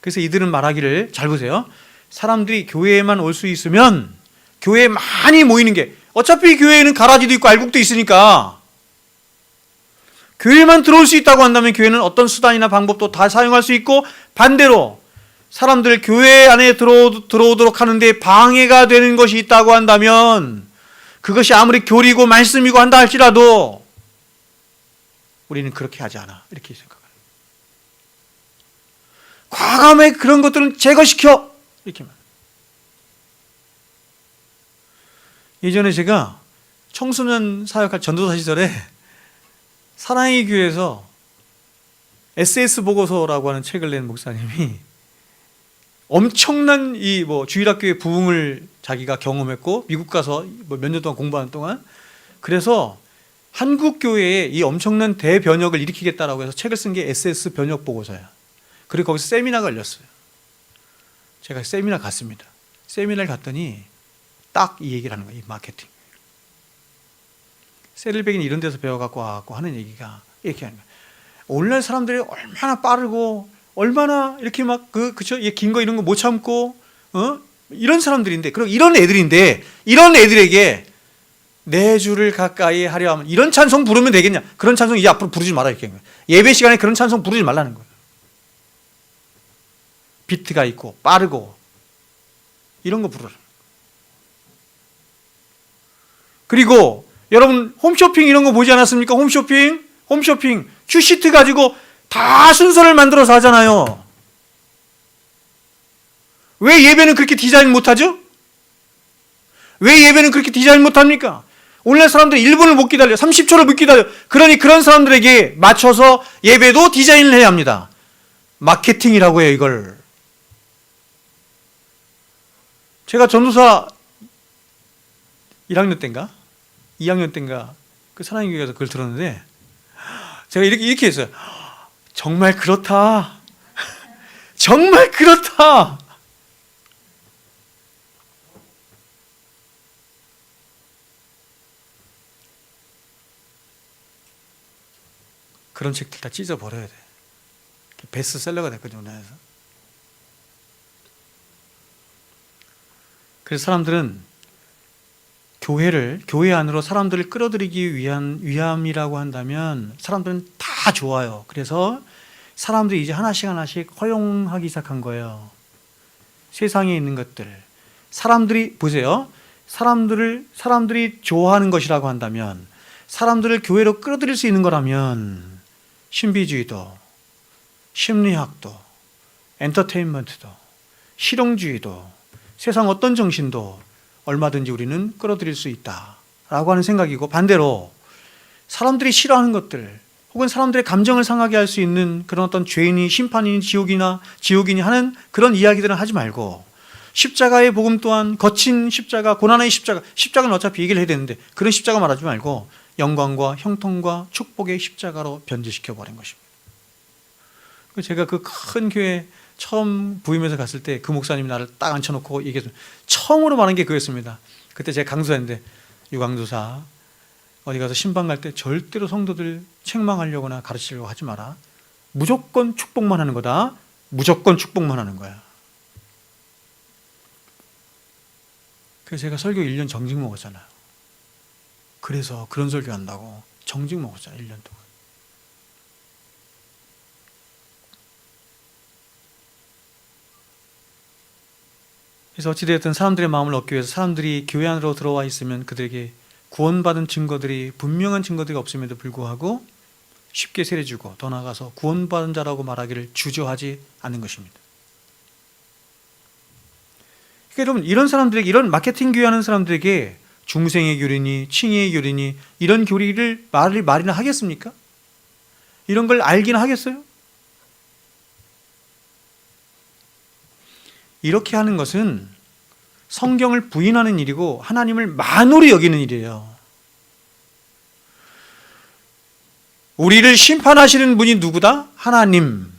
그래서 이들은 말하기를, 잘 보세요, 사람들이 교회에만 올 수 있으면 교회에 많이 모이는 게, 어차피 교회에는 가라지도 있고 알곡도 있으니까 교회만 들어올 수 있다고 한다면 교회는 어떤 수단이나 방법도 다 사용할 수 있고, 반대로 사람들 교회 안에 들어오도록 하는데 방해가 되는 것이 있다고 한다면 그것이 아무리 교리고 말씀이고 한다 할지라도 우리는 그렇게 하지 않아 이렇게 생각해요. 과감하게 그런 것들은 제거시켜 이렇게 말해요. 예전에 제가 청소년 사역할 전도사 시절에 사랑의 교회에서 SS 보고서라고 하는 책을 낸 목사님이 엄청난 이 주일학교의 부흥을 자기가 경험했고 미국 가서 몇 년 동안 공부하는 동안, 그래서 한국 교회에 이 엄청난 대변혁을 일으키겠다라고 해서 책을 쓴 게 SS 변혁 보고서야. 그리고 거기서 세미나가 열렸어요. 제가 세미나 갔습니다. 세미나를 갔더니 딱 이 얘기를 하는 거예요. 이 마케팅. 세릴백인 이런 데서 배워갖고 와갖고 하는 얘기가 이렇게 하는 거예요. 오늘날 사람들이 얼마나 빠르고 얼마나 이렇게 막 그쵸? 긴 거 이런 거 못 참고 이런 사람들인데, 그리고 이런 애들인데, 이런 애들에게 내 주를 가까이 하려 하면 이런 찬송 부르면 되겠냐? 그런 찬송 이제 앞으로 부르지 마라 이렇게 하는 거예요. 예배 시간에 그런 찬송 부르지 말라는 거예요. 비트가 있고 빠르고 이런 거 부르라. 그리고 여러분 홈쇼핑 이런 거 보지 않았습니까? 홈쇼핑 큐시트 가지고 다 순서를 만들어서 하잖아요. 왜 예배는 그렇게 디자인 못하죠? 왜 예배는 그렇게 디자인 못합니까? 오늘날 사람들이 1분을 못 기다려, 30초를 못 기다려. 그러니 그런 사람들에게 맞춰서 예배도 디자인을 해야 합니다. 마케팅이라고 해요 이걸. 제가 전도사 1학년 때인가 2학년 때인가 그 사랑의 교회에서 그걸 들었는데 제가 이렇게 했어요. 정말 그렇다. 정말 그렇다. 그런 책들 다 찢어버려야 돼. 베스트셀러가 됐거든요, 우리나라에서. 그래서 사람들은 교회 안으로 사람들을 끌어들이기 위함이라고 한다면 사람들은 다 좋아요. 그래서 사람들이 이제 하나씩 허용하기 시작한 거예요. 세상에 있는 것들. 사람들이, 보세요. 사람들이 좋아하는 것이라고 한다면, 사람들을 교회로 끌어들일 수 있는 거라면, 신비주의도, 심리학도, 엔터테인먼트도, 실용주의도, 세상 어떤 정신도 얼마든지 우리는 끌어들일 수 있다라고 하는 생각이고, 반대로 사람들이 싫어하는 것들 혹은 사람들의 감정을 상하게 할 수 있는 그런 어떤 죄인이 심판이니 지옥이니 하는 그런 이야기들은 하지 말고, 십자가의 복음 또한 거친 십자가, 고난의 십자가는 어차피 얘기를 해야 되는데 그런 십자가 말하지 말고 영광과 형통과 축복의 십자가로 변질시켜버린 것입니다. 제가 그 큰 교회 처음 부임해서 갔을 때 그 목사님이 나를 딱 앉혀놓고 얘기했어요. 처음으로 말한 게 그거였습니다. 그때 제가 강수했는데, 유강도사 어디 가서 신방 갈 때 절대로 성도들 책망하려거나 가르치려고 하지 마라. 무조건 축복만 하는 거다. 무조건 축복만 하는 거야. 그래서 제가 설교 1년 정직 먹었잖아요. 그래서 그런 설교 한다고 정직 먹었잖아요, 1년 동안. 그래서 어찌되었든 사람들의 마음을 얻기 위해서 사람들이 교회 안으로 들어와 있으면 그들에게 구원받은 증거들이, 분명한 증거들이 없음에도 불구하고 쉽게 세례주고, 더 나아가서 구원받은 자라고 말하기를 주저하지 않는 것입니다. 그러니까 여러분, 이런 사람들에게, 이런 마케팅 교회하는 사람들에게 중생의 교리니 칭의의 교리니 이런 교리를 말이나 하겠습니까? 이런 걸 알기나 하겠어요? 이렇게 하는 것은 성경을 부인하는 일이고 하나님을 만으로 여기는 일이에요. 우리를 심판하시는 분이 누구다? 하나님.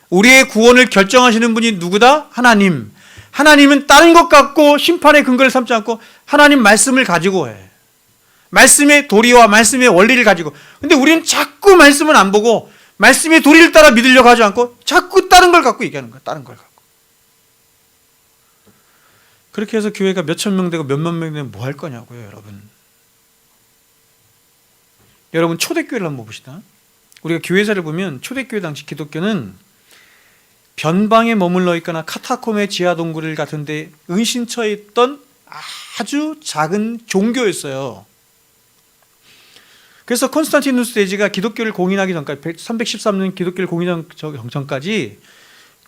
우리의 구원을 결정하시는 분이 누구다? 하나님. 하나님은 다른 것 갖고 심판의 근거를 삼지 않고 하나님 말씀을 가지고 해. 말씀의 도리와 말씀의 원리를 가지고. 근데 우리는 자꾸 말씀은 안 보고 말씀의 도리를 따라 믿으려고 하지 않고 자꾸 다른 걸 갖고 얘기하는 거야. 다른 걸 갖고. 그렇게 해서 교회가 몇천 명 되고 몇만 명 되면 뭐 할 거냐고요, 여러분. 여러분, 초대교회를 한번 봅시다. 우리가 교회사를 보면 초대교회 당시 기독교는 변방에 머물러 있거나 카타콤의 지하 동굴 같은 데 은신처에 있던 아주 작은 종교였어요. 그래서 콘스탄티누스 대제가 기독교를 공인하기 전까지, 313년 기독교를 공인하기 전까지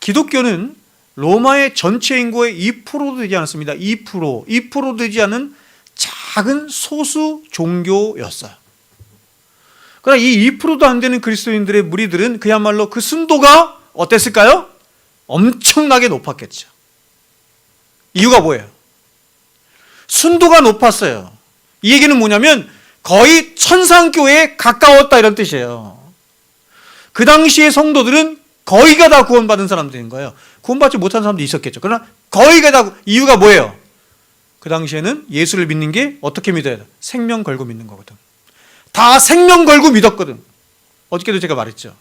기독교는 로마의 전체 인구의 2%도 되지 않았습니다. 2% 되지 않은 작은 소수 종교였어요. 그러나 이 2%도 안 되는 그리스도인들의 무리들은 그야말로 그 순도가 어땠을까요? 엄청나게 높았겠죠. 이유가 뭐예요? 순도가 높았어요. 이 얘기는 뭐냐면 거의 천상교회에 가까웠다 이런 뜻이에요. 그 당시의 성도들은 거의가 다 구원받은 사람들인 거예요. 구원받지 못한 사람도 있었겠죠. 그러나 거의가 다. 이유가 뭐예요? 그 당시에는 예수를 믿는 게 어떻게 믿어야 돼? 생명 걸고 믿는 거거든. 다 생명 걸고 믿었거든. 어저께도 제가 말했죠.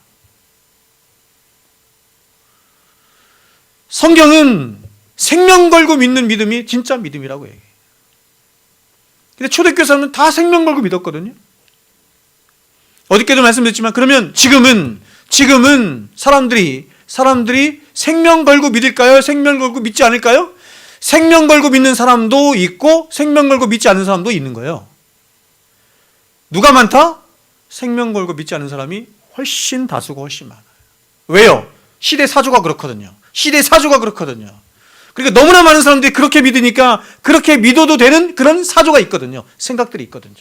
성경은 생명 걸고 믿는 믿음이 진짜 믿음이라고 얘기해요. 근데 초대교회 사람은 다 생명 걸고 믿었거든요. 어저께도 말씀드렸지만 그러면 지금은 사람들이 생명 걸고 믿을까요? 생명 걸고 믿지 않을까요? 생명 걸고 믿는 사람도 있고 생명 걸고 믿지 않는 사람도 있는 거예요. 누가 많다? 생명 걸고 믿지 않는 사람이 훨씬 다수고 훨씬 많아요. 왜요? 시대 사조가 그렇거든요. 그러니까 너무나 많은 사람들이 그렇게 믿으니까 그렇게 믿어도 되는 그런 사조가 있거든요. 생각들이 있거든요.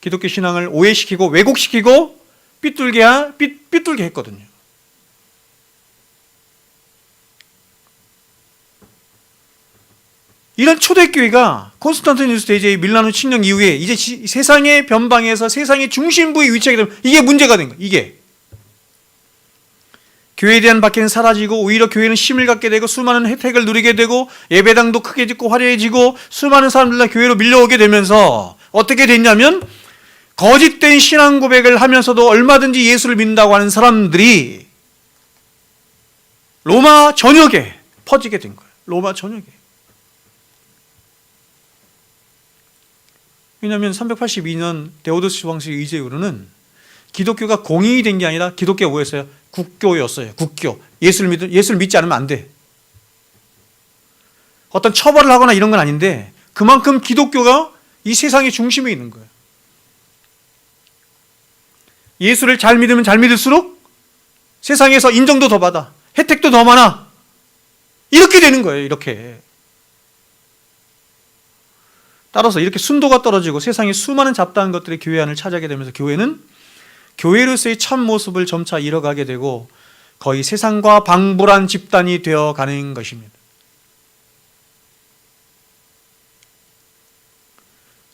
기독교 신앙을 오해시키고 왜곡시키고 삐뚤게 했거든요. 이런 초대교회가 콘스탄티누스 대제의 밀라노 칙령 이후에 이제 세상의 변방에서 세상의 중심부에 위치하게 되면 이게 문제가 된 거예요. 이게. 교회에 대한 박해는 사라지고 오히려 교회는 힘을 갖게 되고 수많은 혜택을 누리게 되고 예배당도 크게 짓고 화려해지고 수많은 사람들 다 교회로 밀려오게 되면서 어떻게 됐냐면 거짓된 신앙 고백을 하면서도 얼마든지 예수를 믿는다고 하는 사람들이 로마 전역에 퍼지게 된 거예요. 로마 전역에. 왜냐하면 382년 데오도스 왕실 의제 이후로는 기독교가 공인이 된 게 아니라 기독교가 뭐였어요? 국교였어요. 국교. 예수를 믿지 않으면 안 돼. 어떤 처벌을 하거나 이런 건 아닌데 그만큼 기독교가 이 세상의 중심에 있는 거예요. 예수를 잘 믿으면 잘 믿을수록 세상에서 인정도 더 받아. 혜택도 더 많아. 이렇게 되는 거예요. 이렇게. 따라서 이렇게 순도가 떨어지고 세상에 수많은 잡다한 것들이 교회 안을 차지하게 되면서 교회는 교회로서의 참 모습을 점차 잃어가게 되고 거의 세상과 방불한 집단이 되어가는 것입니다.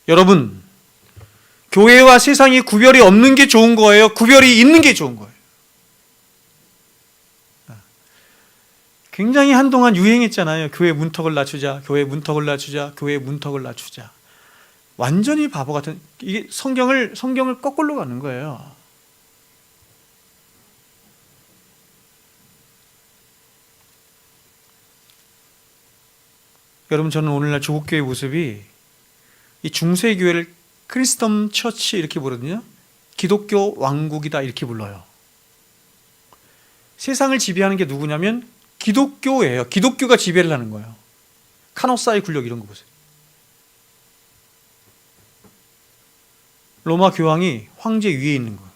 여러분, 교회와 세상이 구별이 없는 게 좋은 거예요? 구별이 있는 게 좋은 거예요? 굉장히 한동안 유행했잖아요. 교회 문턱을 낮추자, 교회 문턱을 낮추자, 교회 문턱을 낮추자. 완전히 바보 같은, 이게 성경을 거꾸로 가는 거예요. 여러분, 저는 오늘날 조국교회의 모습이 이 중세교회를 크리스덤 처치 이렇게 부르거든요. 기독교 왕국이다 이렇게 불러요. 세상을 지배하는 게 누구냐면 기독교예요. 기독교가 지배를 하는 거예요. 카노사의 굴력 이런 거 보세요. 로마 교황이 황제 위에 있는 거예요.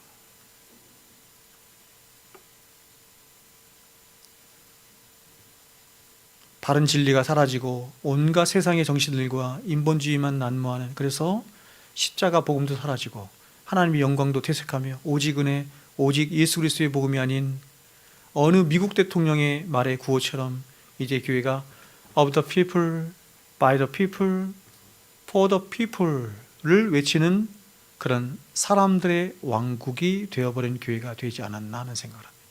바른 진리가 사라지고 온갖 세상의 정신들과 인본주의만 난무하는, 그래서 십자가 복음도 사라지고 하나님의 영광도 퇴색하며 오직 은혜, 오직 예수 그리스도의 복음이 아닌 어느 미국 대통령의 말의 구호처럼 이제 교회가 of the people, by the people, for the people를 외치는 그런 사람들의 왕국이 되어버린 교회가 되지 않았나 하는 생각을 합니다.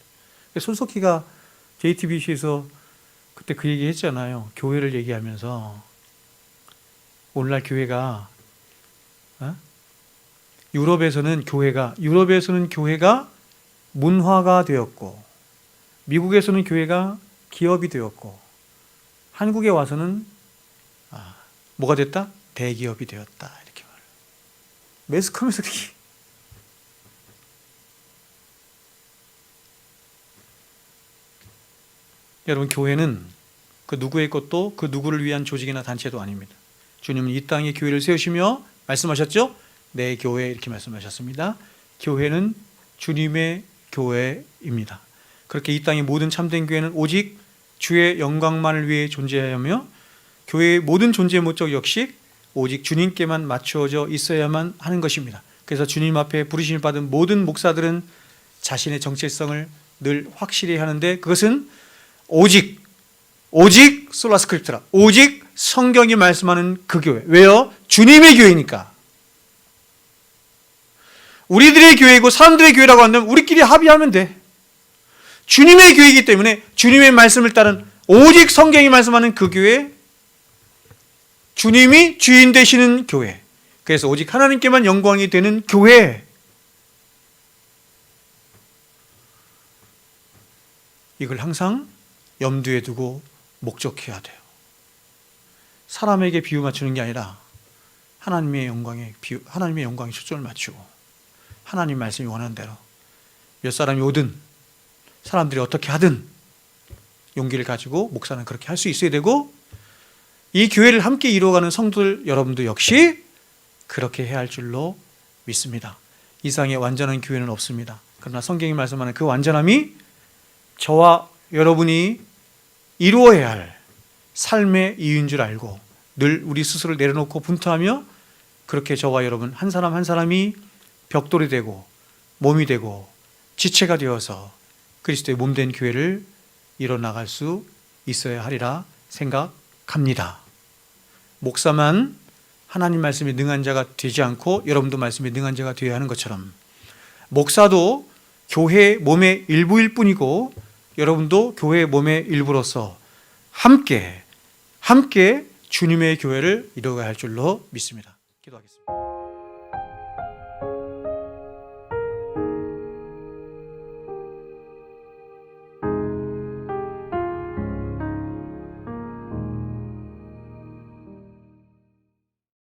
손석희가 JTBC에서 그때 그 얘기 했잖아요. 교회를 얘기하면서 오늘날 교회가 유럽에서는 교회가 문화가 되었고, 미국에서는 교회가 기업이 되었고, 한국에 와서는 뭐가 됐다? 대기업이 되었다. 이렇게 말해요. 매스컴에서 그렇게. 여러분, 교회는 그 누구의 것도 그 누구를 위한 조직이나 단체도 아닙니다. 주님은 이 땅에 교회를 세우시며 말씀하셨죠? 내 교회 이렇게 말씀하셨습니다. 교회는 주님의 교회입니다. 그렇게 이 땅의 모든 참된 교회는 오직 주의 영광만을 위해 존재하며 교회의 모든 존재의 목적 역시 오직 주님께만 맞추어져 있어야만 하는 것입니다. 그래서 주님 앞에 부르심을 받은 모든 목사들은 자신의 정체성을 늘 확실히 하는데, 그것은 오직 솔라스크립트라, 오직 성경이 말씀하는 그 교회. 왜요? 주님의 교회니까. 우리들의 교회이고 사람들의 교회라고 한다면 우리끼리 합의하면 돼. 주님의 교회이기 때문에 주님의 말씀을 따른 오직 성경이 말씀하는 그 교회, 주님이 주인 되시는 교회, 그래서 오직 하나님께만 영광이 되는 교회, 이걸 항상 염두에 두고 목적해야 돼요. 사람에게 비유 맞추는 게 아니라 하나님의 영광에 초점을 맞추고 하나님 말씀이 원하는 대로 몇 사람이 오든 사람들이 어떻게 하든 용기를 가지고 목사는 그렇게 할 수 있어야 되고, 이 교회를 함께 이루어가는 성도들 여러분도 역시 그렇게 해야 할 줄로 믿습니다. 이상의 완전한 교회는 없습니다. 그러나 성경이 말씀하는 그 완전함이 저와 여러분이 이루어야 할 삶의 이유인 줄 알고 늘 우리 스스로를 내려놓고 분투하며, 그렇게 저와 여러분 한 사람 한 사람이 벽돌이 되고 몸이 되고 지체가 되어서 그리스도의 몸된 교회를 이뤄나갈 수 있어야 하리라 생각합니다. 목사만 하나님 말씀에 능한 자가 되지 않고 여러분도 말씀에 능한 자가 되어야 하는 것처럼, 목사도 교회 몸의 일부일 뿐이고 여러분도 교회 몸의 일부로서 함께 주님의 교회를 이루어가야 할 줄로 믿습니다. 기도하겠습니다.